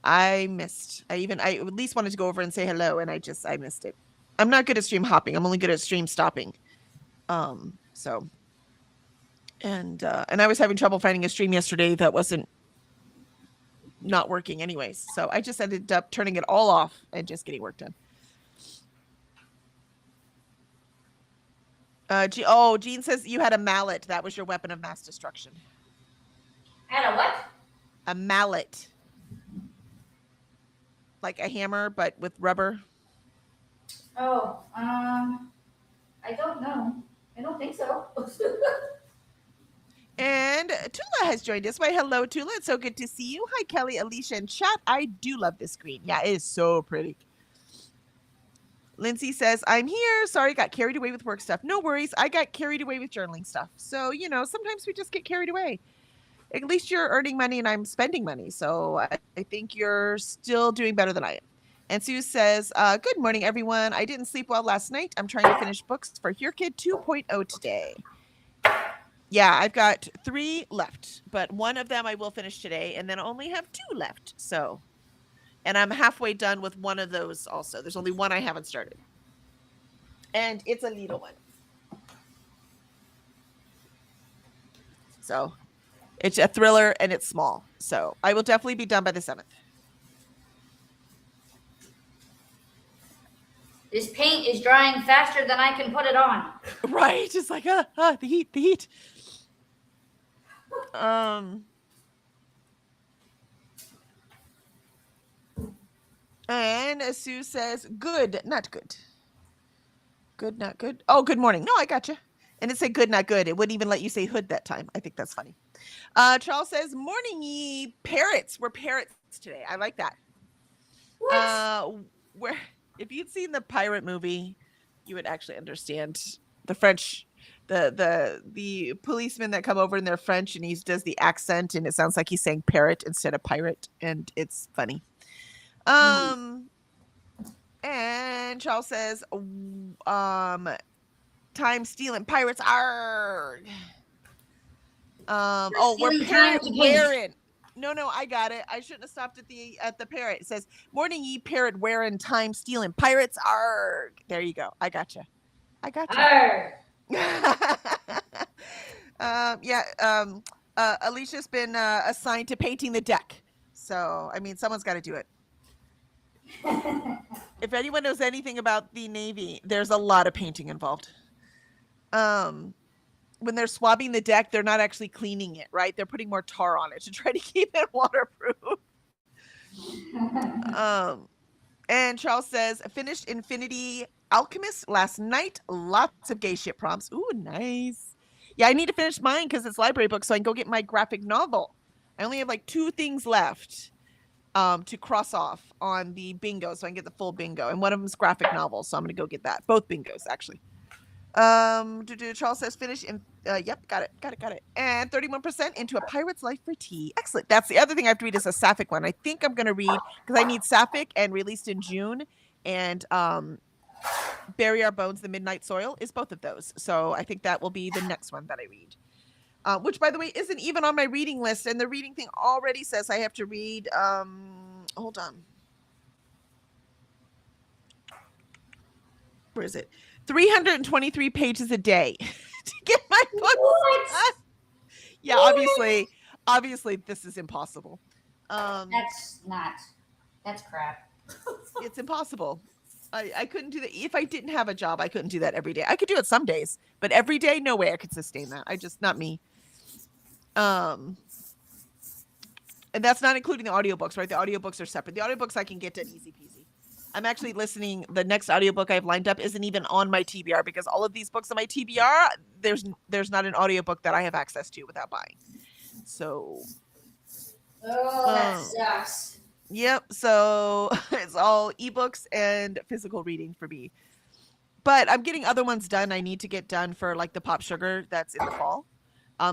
I missed. I at least wanted to go over and say hello, and I missed it. I'm not good at stream hopping. I'm only good at stream stopping. And I was having trouble finding a stream yesterday that wasn't not working anyways. So I just ended up turning it all off and just getting work done. Jean says you had a mallet. That was your weapon of mass destruction. Had a what? A mallet. Like a hammer, but with rubber. Oh, I don't know. I don't think so. And Tula has joined us. Why, hello, Tula. It's so good to see you. Hi, Kelly, Alicia, and chat. I do love this screen. Yeah, it is so pretty. Lindsay says, I'm here. Sorry, got carried away with work stuff. No worries. I got carried away with journaling stuff. So, sometimes we just get carried away. At least you're earning money and I'm spending money. So I think you're still doing better than I am. And Sue says, good morning, everyone. I didn't sleep well last night. I'm trying to finish books for Here Kid 2.0 today. Yeah, I've got 3 left, but one of them I will finish today, and then I only have 2 left. So, and I'm halfway done with one of those also. There's only one I haven't started. And it's a little one. So, it's a thriller and it's small. So, I will definitely be done by the 7th. This paint is drying faster than I can put it on. Right? Just like the heat, the heat. And Sue says, good, not good. Good, not good. Oh, good morning. No, I gotcha. And it said good, not good. It wouldn't even let you say hood that time. I think that's funny. Charles says, morning, ye parrots. We're parrots today. I like that. What? Where if you'd seen the pirate movie, you would actually understand the French, the policemen that come over and they're French, and he does the accent, and it sounds like he's saying parrot instead of pirate, and it's funny. And Charles says, time stealing pirates. Arg. We're parrot wearing. No, I got it. I shouldn't have stopped at the parrot. It says, morning, ye parrot wearing, time stealing pirates. Arg. There you go. I gotcha. Alicia's been assigned to painting the deck. So, I mean, someone's got to do it. If anyone knows anything about the Navy, there's a lot of painting involved. When they're swabbing the deck, they're not actually cleaning it, right? They're putting more tar on it to try to keep it waterproof. And Charles says, finished Infinity Alchemist last night. Lots of gay ship prompts. Ooh, nice. Yeah, I need to finish mine because it's library book so I can go get my graphic novel. I only have like 2 things left to cross off on the bingo so I can get the full bingo. And one of them is graphic novel, so I'm going to go get that. Both bingos, actually. Charles says finish in yep, got it. And 31% into A Pirate's Life for Tea. Excellent. That's the other thing I have to read is a Sapphic one. I think I'm gonna read because I need Sapphic and Released in June and Bury Our Bones, The Midnight Soil is both of those. So I think that will be the next one that I read. Which by the way isn't even on my reading list, and the reading thing already says I have to read hold on. Where is it? 323 pages a day to get my books done. Yeah, obviously this is impossible. That's crap. It's impossible. I couldn't do that. If I didn't have a job, I couldn't do that every day. I could do it some days, but every day, no way I could sustain that. Not me. And that's not including the audiobooks, right? The audiobooks are separate. The audiobooks I can get done easy peasy. I'm actually listening. The next audiobook I have lined up isn't even on my TBR because all of these books on my TBR, there's not an audiobook that I have access to without buying. So. That sucks. Yep. So it's all ebooks and physical reading for me. But I'm getting other ones done. I need to get done for like the Pop Sugar that's in the fall.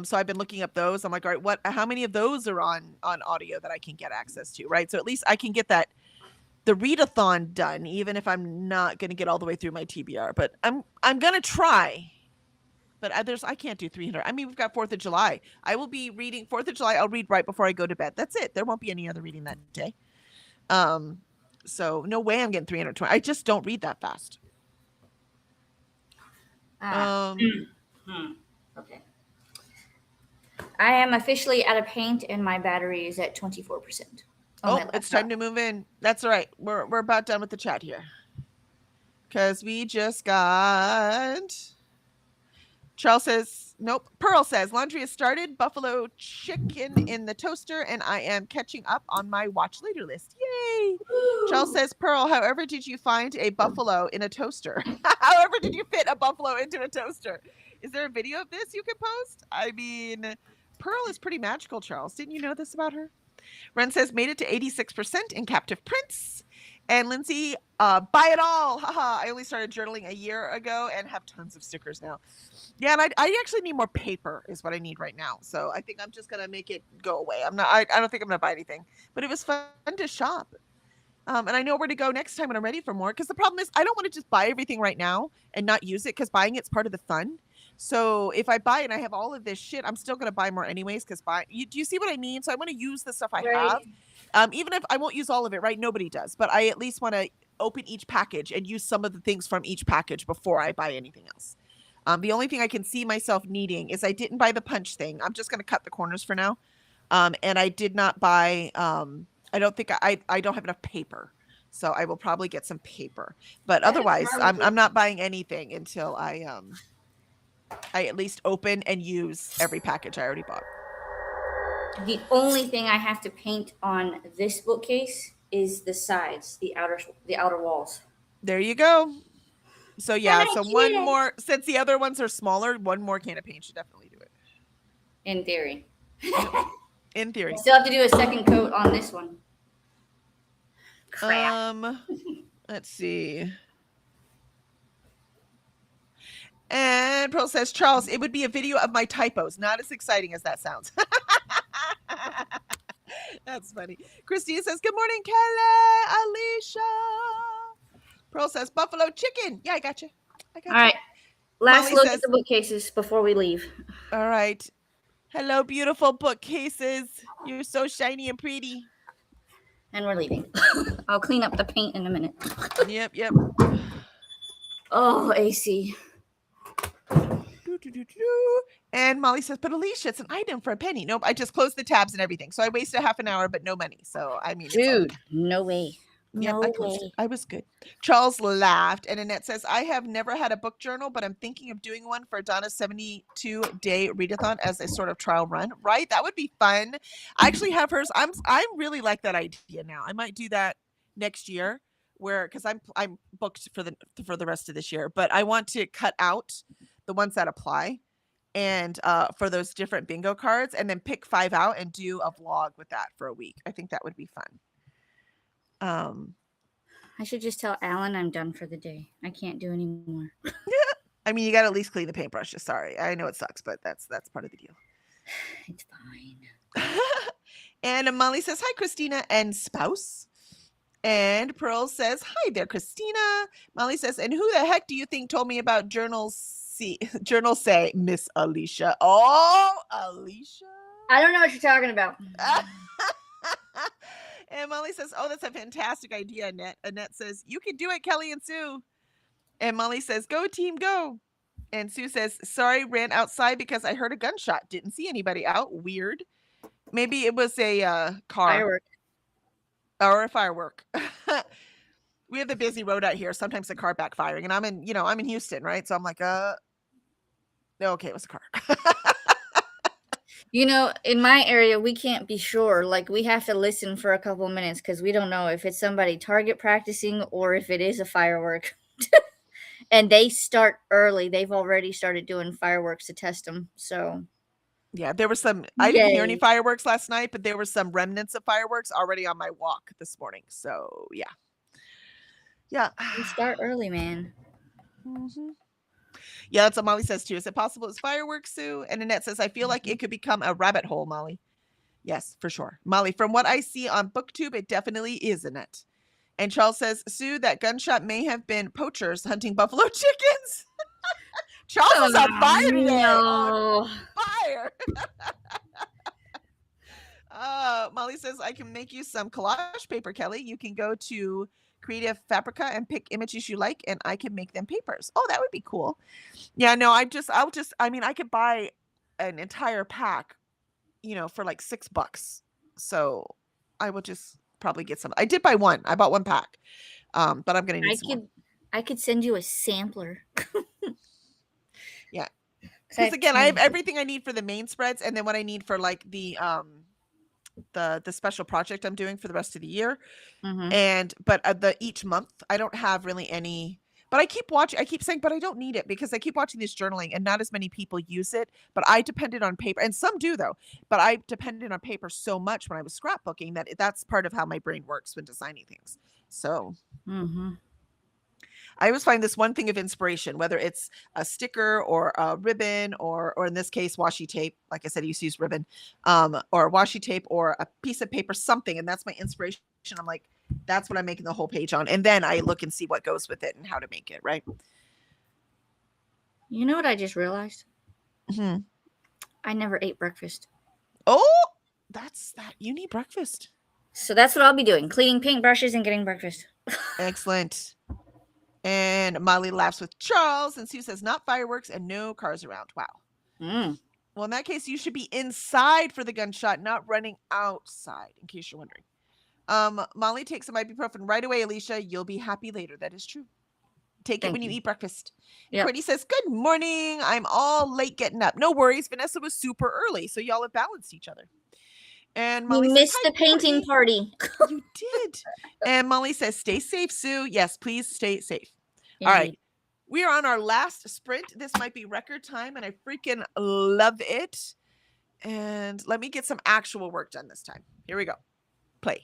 So I've been looking up those. I'm like, all right, how many of those are on audio that I can get access to, right? So at least I can get the readathon done, even if I'm not going to get all the way through my TBR. But I'm going to try. But I can't do 300. I mean, we've got 4th of July. I will be reading 4th of July. I'll read right before I go to bed. That's it. There won't be any other reading that day. So no way I'm getting 320. I just don't read that fast. Okay. I am officially out of paint and my battery is at 24%. It's time to move in. That's all right. We're about done with the chat here. Because we just got... Charles says, nope. Pearl says, laundry has started. Buffalo chicken in the toaster, and I am catching up on my watch later list. Yay! Woo. Charles says, Pearl, however did you find a buffalo in a toaster? However did you fit a buffalo into a toaster? Is there a video of this you could post? I mean, Pearl is pretty magical, Charles. Didn't you know this about her? Ren says, made it to 86% in Captive Prince. And Lindsay, buy it all. Haha. I only started journaling a year ago and have tons of stickers now. Yeah, and I actually need more paper is what I need right now. So I think I'm just going to make it go away. I don't think I'm going to buy anything. But it was fun to shop. And I know where to go next time when I'm ready for more. Because the problem is I don't want to just buy everything right now and not use it because buying it's part of the fun. So if I buy and I have all of this shit, I'm still going to buy more anyways because do you see what I mean? So I want to use the stuff I have. Even if I won't use all of it, right? Nobody does. But I at least want to open each package and use some of the things from each package before I buy anything else. The only thing I can see myself needing is I didn't buy the punch thing. I'm just going to cut the corners for now. And I did not buy, I don't think I don't have enough paper. So I will probably get some paper. But otherwise, I'm not buying anything until I I at least open and use every package I already bought. The only thing I have to paint on this bookcase is the sides, the outer walls. There you go. So yeah, I so did one it. more, since the other ones are smaller, one more can of paint should definitely do it. In theory. In theory. I still have to do a second coat on this one. Crap. Let's see. And Pearl says, Charles, it would be a video of my typos. Not as exciting as that sounds. That's funny. Christine says, good morning, Kelly, Alicia. Pearl says, buffalo chicken. Yeah, I got you. All right. Last Molly look says- at the bookcases before we leave. All right. Hello, beautiful bookcases. You're so shiny and pretty. And we're leaving. I'll clean up the paint in a minute. Yep. Oh, AC. And Molly says, but Alicia, it's an item for a penny. Nope, I just closed the tabs and everything. So I wasted half an hour, but no money. So, I mean, Dude, no way. Yep, No I closed way. it. I was good. Charles laughed, and Annette says, I have never had a book journal, but I'm thinking of doing one for Donna's 72-day readathon as a sort of trial run. Right? That would be fun. I actually have hers. I really like that idea now. I might do that next year, because I'm booked for the rest of this year, but I want to cut out the ones that apply, and for those different bingo cards, and then pick 5 out and do a vlog with that for a week. I think that would be fun. I should just tell Alan I'm done for the day. I can't do any more. I mean, you got to at least clean the paintbrushes. Sorry, I know it sucks, but that's part of the deal. It's fine. And Molly says, hi, Christina and spouse. And Pearl says, hi there, Christina. Molly says, and who the heck do you think told me about journals say, Miss Alicia? Oh, Alicia. I don't know what you're talking about. And Molly says, oh, that's a fantastic idea, Annette. Annette says, you can do it, Kelly and Sue. And Molly says, go, team, go. And Sue says, sorry, ran outside because I heard a gunshot. Didn't see anybody out. Weird. Maybe it was a car. Firework. Or a firework. We have the busy road out here. Sometimes the car backfiring. And I'm in Houston, right? So I'm like, okay, it was a car. In my area, we can't be sure. Like, we have to listen for a couple minutes because we don't know if it's somebody target practicing or if it is a firework. And they start early. They've already started doing fireworks to test them. So, yeah, there was some, I didn't hear any Yay. fireworks last night, but there were some remnants of fireworks already on my walk this morning. So, yeah. Yeah. we start early, man. Mhm. Yeah, that's what Molly says too. Is it possible it's fireworks, Sue? And Annette says, I feel like it could become a rabbit hole, Molly. Yes, for sure. Molly, from what I see on BookTube, it definitely is, Annette. And Charles says, Sue, that gunshot may have been poachers hunting buffalo chickens. Charles is on fire today. On No. fire. Molly says, I can make you some collage paper, Kelly. You can go to Creative Fabrica and pick images you like, and I can make them papers. Oh, that would be cool. Yeah, no, I could buy an entire pack, for like $6. So I will just probably get some. I did buy one. I bought one pack. But I'm gonna need some more. I could send you a sampler. Yeah. Because again, I have everything I need for the main spreads, and then what I need for like the special project I'm doing for the rest of the year. Mhm. But the each month I don't have really any, but I keep saying, but I don't need it because I keep watching this journaling and not as many people use it, but I depended on paper, and some do though, but I depended on paper so much when I was scrapbooking that's part of how my brain works when designing things. So Mhm. I always find this one thing of inspiration, whether it's a sticker or a ribbon or in this case, washi tape. Like I said, I used to use ribbon, or washi tape or a piece of paper, something. And that's my inspiration. I'm like, that's what I'm making the whole page on. And then I look and see what goes with it and how to make it, right? You know what I just realized? Mm-hmm. I never ate breakfast. Oh, that's that. You need breakfast. So that's what I'll be doing. Cleaning paintbrushes and getting breakfast. Excellent. And Molly laughs with Charles, and Sue says, not fireworks and no cars around. Wow. Mm. Well, in that case, you should be inside for the gunshot, not running outside, in case you're wondering. Molly takes some ibuprofen right away, Alicia. You'll be happy later. That is true. Take it Thank when you you. eat breakfast. Yep. Courtney says, good morning. I'm all late getting up. No worries. Vanessa was super early, so y'all have balanced each other. And Molly You says, missed hi, the painting Courtney. party. You did. And Molly says, stay safe, Sue. Yes, please stay safe. All Indeed. right. We are on our last sprint. This might be record time, and I freaking love it. And let me get some actual work done this time. Here we go. Play.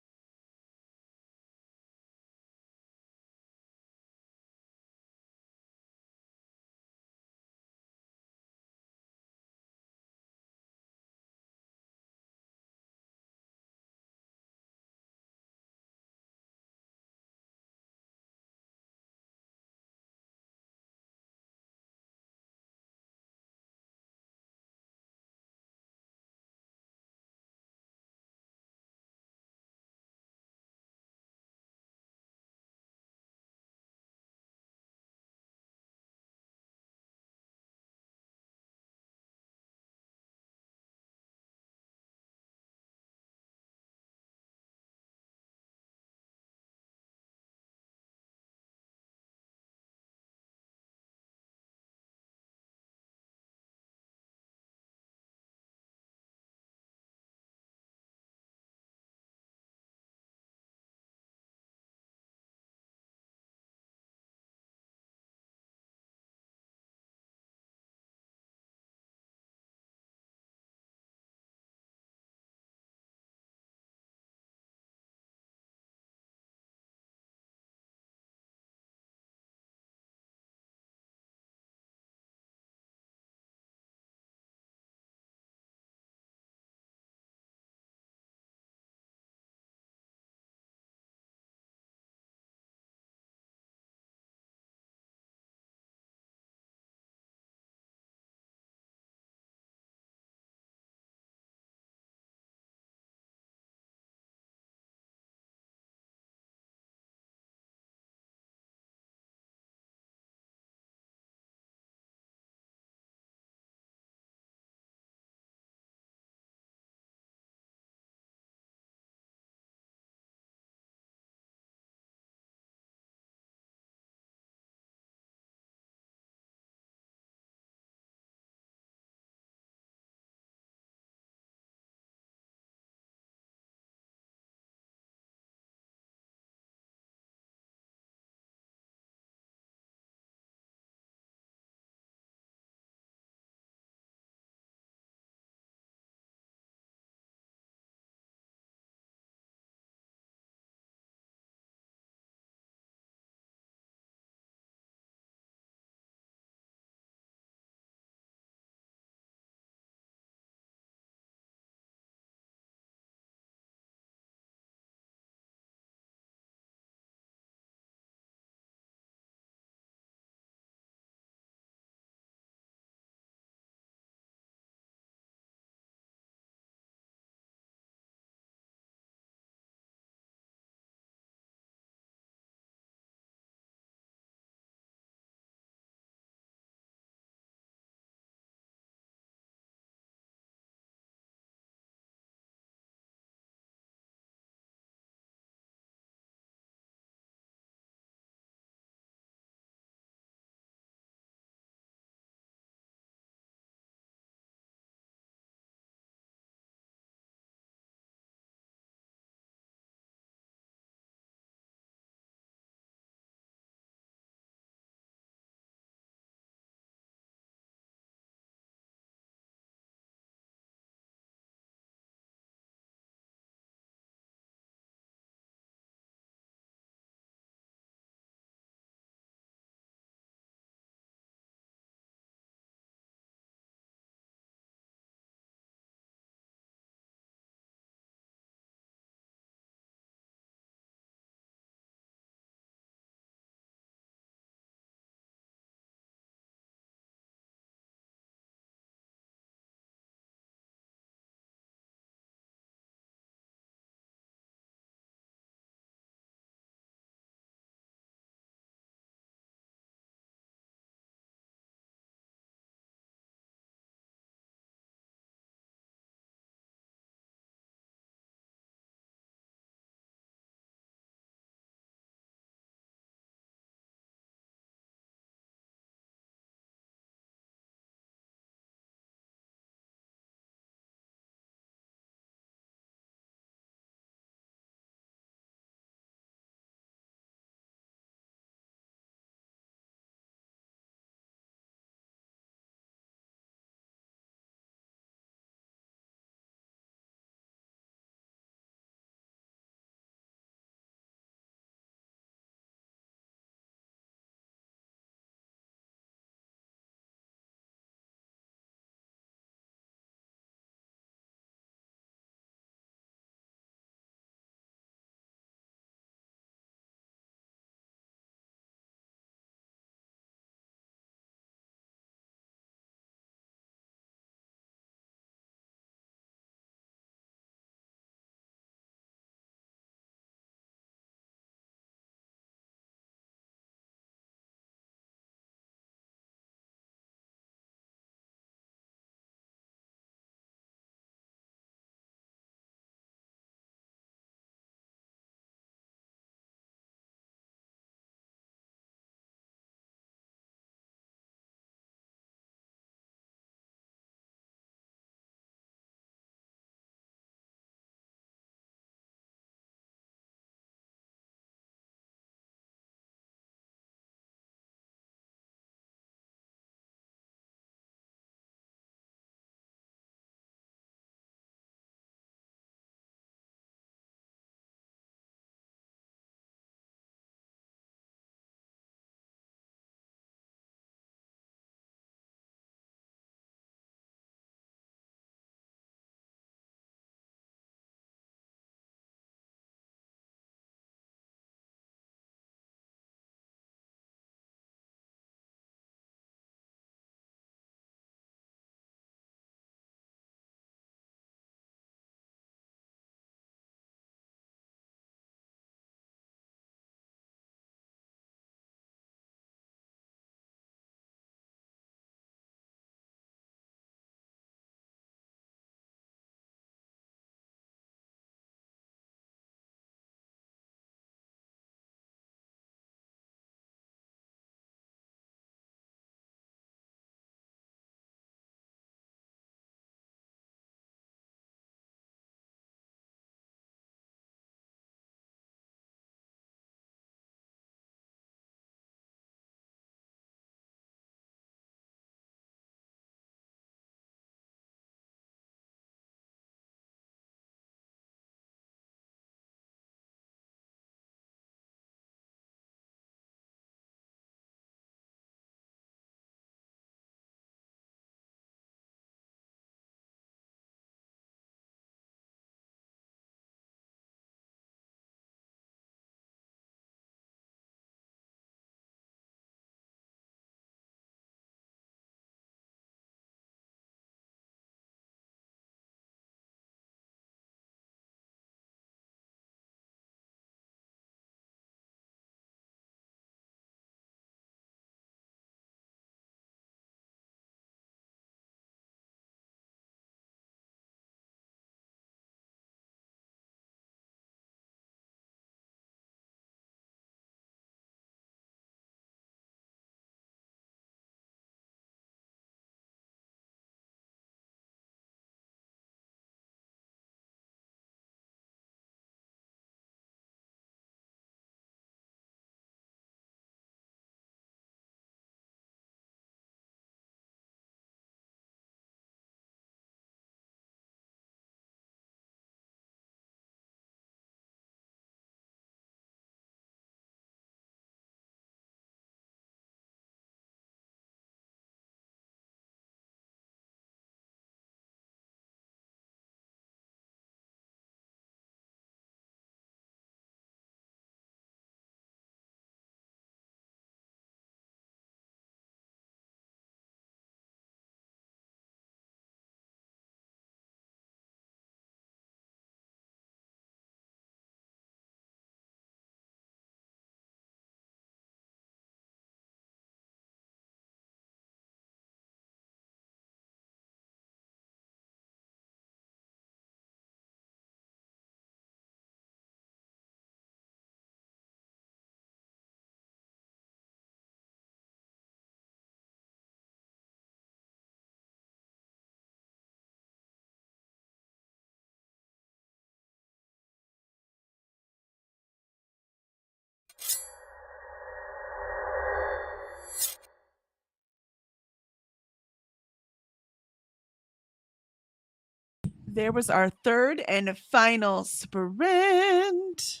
There was our third and final sprint.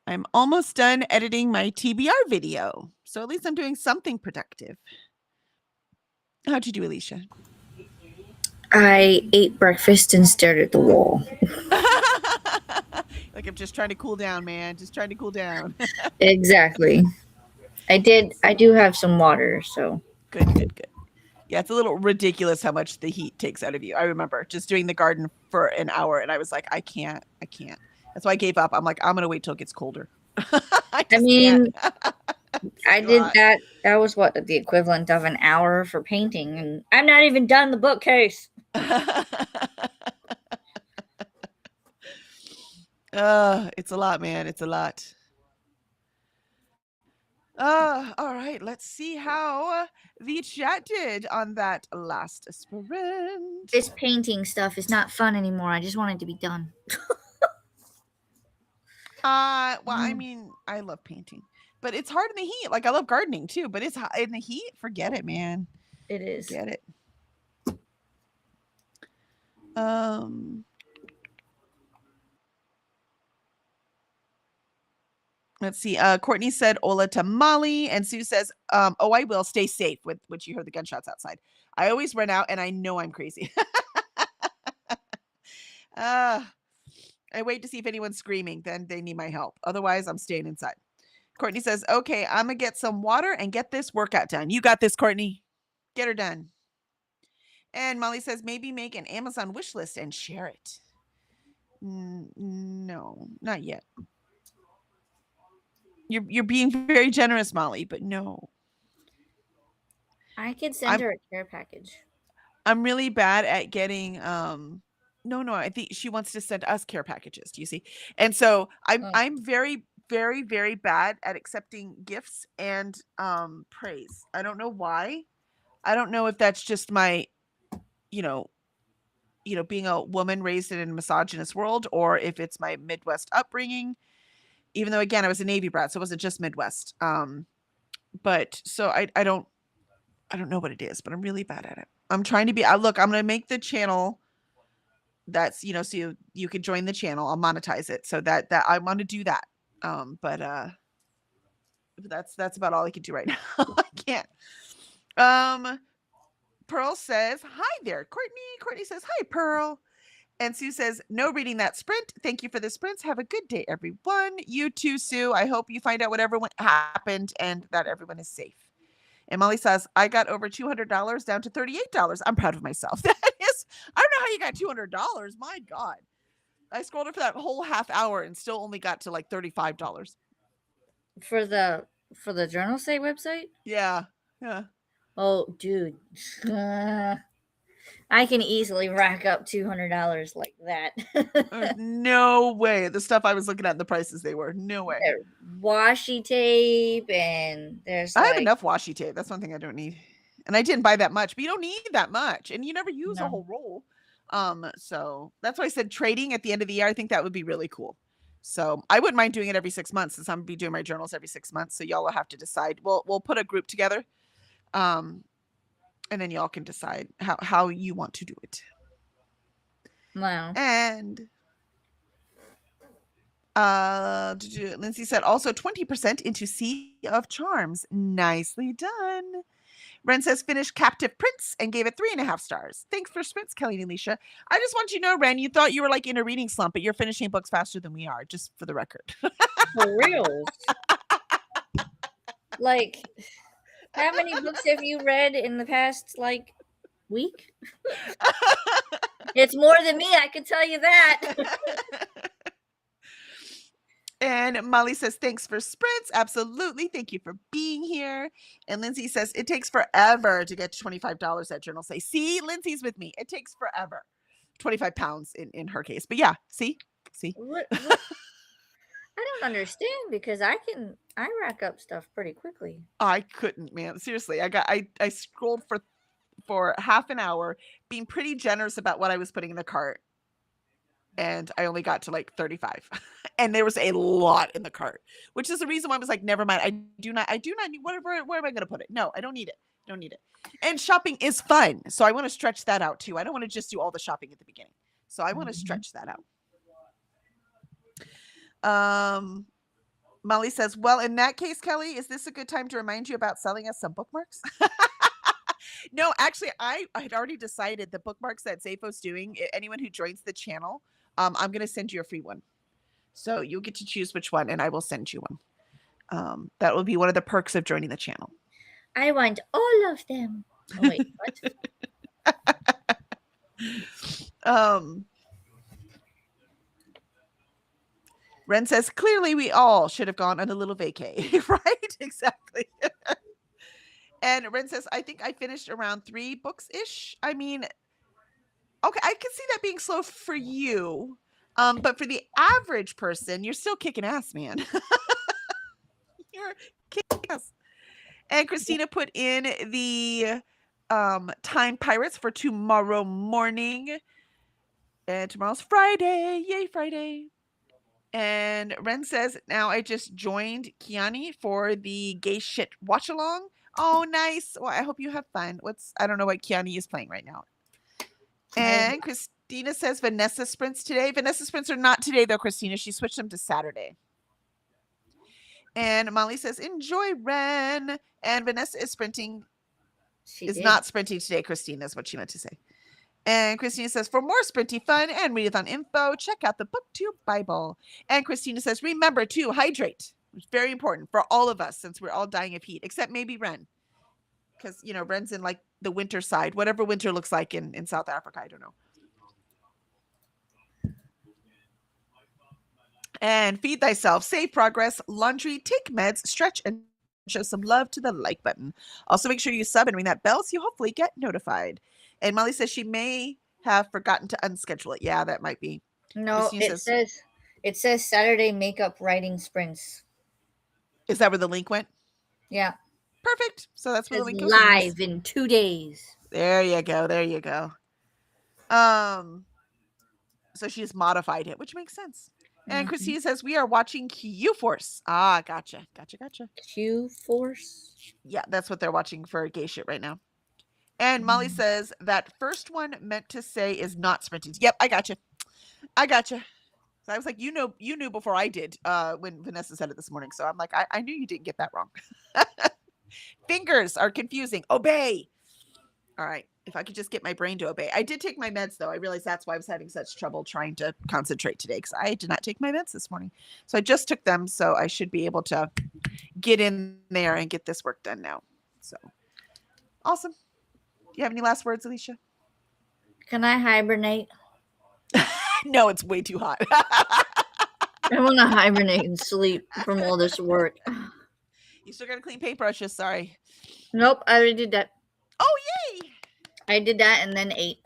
I'm almost done editing my TBR video. So at least I'm doing something productive. How'd you do, Alicia? I ate breakfast and stared at the wall. Like, I'm just trying to cool down, man. Just trying to cool down. Exactly. I do have some water, so. Good. Yeah, it's a little ridiculous how much the heat takes out of you. I remember just doing the garden for an hour and I was like, I can't. That's why I gave up. I'm like, I'm going to wait till it gets colder. I mean, I did hot. that. That was what the equivalent of an hour for painting, and I'm not even done the bookcase. It's a lot, man. It's a lot. All right. Let's see how the chat did on that last sprint. This painting stuff is not fun anymore. I just want it to be done. Well, I mean, I love painting, but it's hard in the heat. Like, I love gardening too, but it's hot in the heat. Forget it, man. It is. Get it. Let's see. Courtney said "Ola to Molly," and Sue says, "Oh, I will. Stay safe." With which you heard the gunshots outside. I always run out, and I know I'm crazy. I wait to see if anyone's screaming. Then they need my help. Otherwise, I'm staying inside. Courtney says, "Okay, I'm gonna get some water and get this workout done." You got this, Courtney. Get her done. And Molly says, "Maybe make an Amazon wish list and share it." No, not yet. You're being very generous, Molly, but no. I could send her a care package. I'm really bad at getting no, I think she wants to send us care packages, do you see? And so I'm very, very, very bad at accepting gifts and praise. I don't know why. I don't know if that's just my being a woman raised in a misogynist world, or if it's my Midwest upbringing. Even though, again, I was a Navy brat, so it wasn't just Midwest. But so I don't know what it is, but I'm really bad at it. I'm trying to be. Look, I'm gonna make the channel. That's so you can join the channel. I'll monetize it, so that I want to do that. But that's about all I can do right now. I can't. Pearl says, "Hi there, Courtney." Courtney says, "Hi, Pearl." And Sue says, "No reading that sprint. Thank you for the sprints. Have a good day, everyone." You too, Sue. I hope you find out what everyone happened and that everyone is safe. And Molly says, "I got over $200 down to $38. I'm proud of myself." That is, I don't know how you got $200. My God. I scrolled for that whole half hour and still only got to like $35. For the Journal State website? Yeah. Oh, dude. I can easily rack up $200 like that. No way. The stuff I was looking at, the prices they were. No way. There's washi tape, and there's I have enough washi tape. That's one thing I don't need. And I didn't buy that much, but you don't need that much. And you never use a whole roll. So that's why I said trading at the end of the year. I think that would be really cool. So I wouldn't mind doing it every 6 months, since I'm gonna be doing my journals every 6 months. So y'all will have to decide. We'll put a group together. And then y'all can decide how you want to do it. Wow. And Lindsay said also 20% into Sea of Charms. Nicely done. Ren says finished Captive Prince and gave it 3.5 stars. Thanks for sprints, Kelly and Alicia. I just want you to know, Ren, you thought you were like in a reading slump, but you're finishing books faster than we are, just for the record. For real. Like, how many books have you read in the past, like, week? It's more than me, I can tell you that. And Molly says, "Thanks for sprints. Absolutely. Thank you for being here." And Lindsay says, "It takes forever to get to $25 at Journal Say." See, Lindsay's with me. It takes forever. 25 pounds in her case. But yeah, see? What? I don't understand, because I rack up stuff pretty quickly. I couldn't, man. Seriously. I scrolled for half an hour, being pretty generous about what I was putting in the cart. And I only got to like 35. And there was a lot in the cart, which is the reason why I was like, never mind. I do not need, where am I going to put it? No, I don't need it. Don't need it. And shopping is fun. So I want to stretch that out too. I don't want to just do all the shopping at the beginning. So I want to stretch that out. Molly says, well, in that case, Kelly, is this a good time to remind you about selling us some bookmarks? No, actually, I had already decided the bookmarks that Zapho's doing, anyone who joins the channel, I'm going to send you a free one. So you'll get to choose which one, and I will send you one. That will be one of the perks of joining the channel. I want all of them. Oh, wait, what? Ren says, clearly we all should have gone on a little vacay. Right? Exactly. And Ren says, I think I finished around 3 books-ish. I mean, okay, I can see that being slow for you. But for the average person, you're still kicking ass, man. You're kicking ass. And Christina put in the Time Pirates for tomorrow morning. And tomorrow's Friday. Yay, Friday. And Ren says, now I just joined Kiani for the gay shit watch along. Oh, nice. Well, I hope you have fun. I don't know what Kiani is playing right now. And Christina says Vanessa sprints today. Vanessa sprints are not today though, Christina. She switched them to Saturday. And Molly says, enjoy, Ren. And Vanessa is sprinting. Not sprinting today, Christina, is what she meant to say. And Christina says, for more sprinty fun and readathon info, check out the BookTube Bible. And Christina says, remember to hydrate. It's very important for all of us since we're all dying of heat, except maybe Ren. Because, Ren's in like the winter side, whatever winter looks like in South Africa. I don't know. And feed thyself, save progress, laundry, take meds, stretch, and show some love to the like button. Also, make sure you sub and ring that bell so you hopefully get notified. And Molly says she may have forgotten to unschedule it. Yeah, that might be. No, it says Saturday makeup writing sprints. Is that where the link went? Yeah. Perfect. So that's where the link goes. Live in 2 days. There you go. There you go. So she just modified it, which makes sense. And Christina says we are watching Q-Force. Ah, gotcha. Q-Force? Yeah, that's what they're watching for gay shit right now. And Molly says that first one meant to say is not sprinting. Yep, I gotcha. So I was like, you knew before I did when Vanessa said it this morning. So I'm like, I knew you didn't get that wrong. Fingers are confusing. Obey. All right. If I could just get my brain to obey. I did take my meds, though. I realized that's why I was having such trouble trying to concentrate today because I did not take my meds this morning. So I just took them. So I should be able to get in there and get this work done now. So awesome. Do you have any last words, Alicia? Can I hibernate? No, it's way too hot. I want to hibernate and sleep from all this work. You still got to clean paintbrushes. Sorry. Nope, I already did that. Oh, yay. I did that and then ate.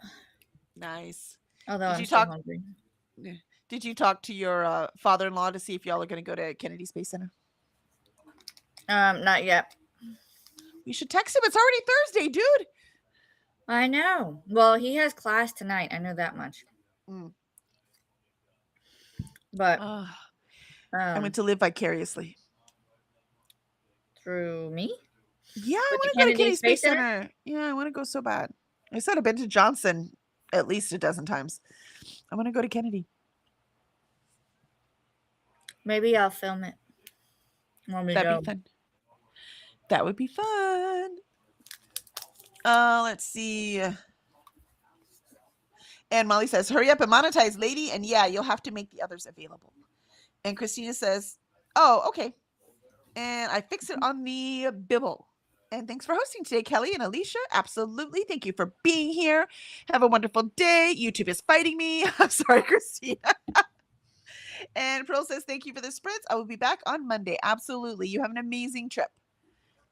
Nice. Although I'm still hungry. Did you talk to your father-in-law to see if y'all are going to go to Kennedy Space Center? Not yet. You should text him. It's already Thursday, dude. I know. Well, he has class tonight. I know that much. But I went to live vicariously. Through me? Yeah, I want to go to Kennedy Space Center. Yeah, I want to go so bad. I said I've been to Johnson at least a dozen times. I want to go to Kennedy. Maybe I'll film it when we go. That'd be fun. That would be fun. Let's see. And Molly says, hurry up and monetize, lady. And yeah, you'll have to make the others available. And Christina says, oh, okay. And I fixed it on the Bibble. And thanks for hosting today, Kelly and Alicia. Absolutely. Thank you for being here. Have a wonderful day. YouTube is fighting me. I'm sorry, Christina. And Pearl says, thank you for the sprints. I will be back on Monday. Absolutely. You have an amazing trip.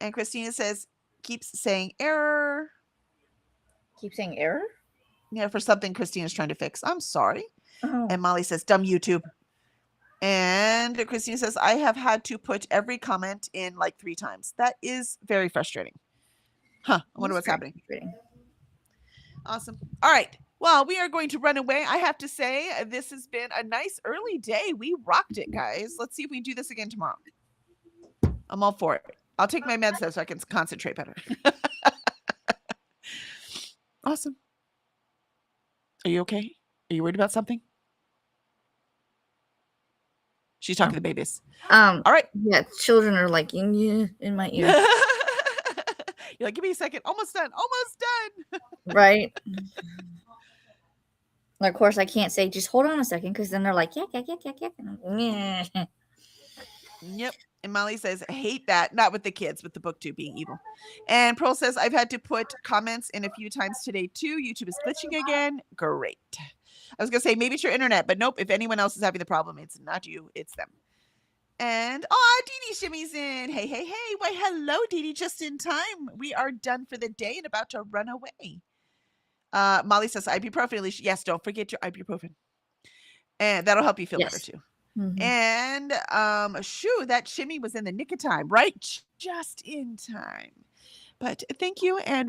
And Christina says, keeps saying error. Keep saying error? Yeah, for something Christina's trying to fix. I'm sorry. Oh. And Molly says, dumb YouTube. And Christina says, I have had to put every comment in like 3 times. That is very frustrating. I wonder what's happening. Awesome. All right. Well, we are going to run away. I have to say, this has been a nice early day. We rocked it, guys. Let's see if we can do this again tomorrow. I'm all for it. I'll take my meds though so I can concentrate better. Awesome. Are you okay? Are you worried about something? She's talking to the babies. All right. Yeah, children are like in my ear. You're like, give me a second. Almost done. Almost done. Right. Of course, I can't say just hold on a second because then they're like, yeah. Yep. And Molly says, I hate that. Not with the kids, with the booktube being evil. And Pearl says, I've had to put comments in a few times today too. YouTube is glitching again. Great. I was going to say, maybe it's your internet, but nope. If anyone else is having the problem, it's not you, it's them. And Dee Dee shimmies in. Hey, hey, hey. Why, hello, Dee Dee, just in time. We are done for the day and about to run away. Molly says, ibuprofen, Alicia. Yes, don't forget your ibuprofen. And that'll help you feel better too. Mhm. And shoo, that shimmy was in the nick of time, right? Just in time. But thank you, and we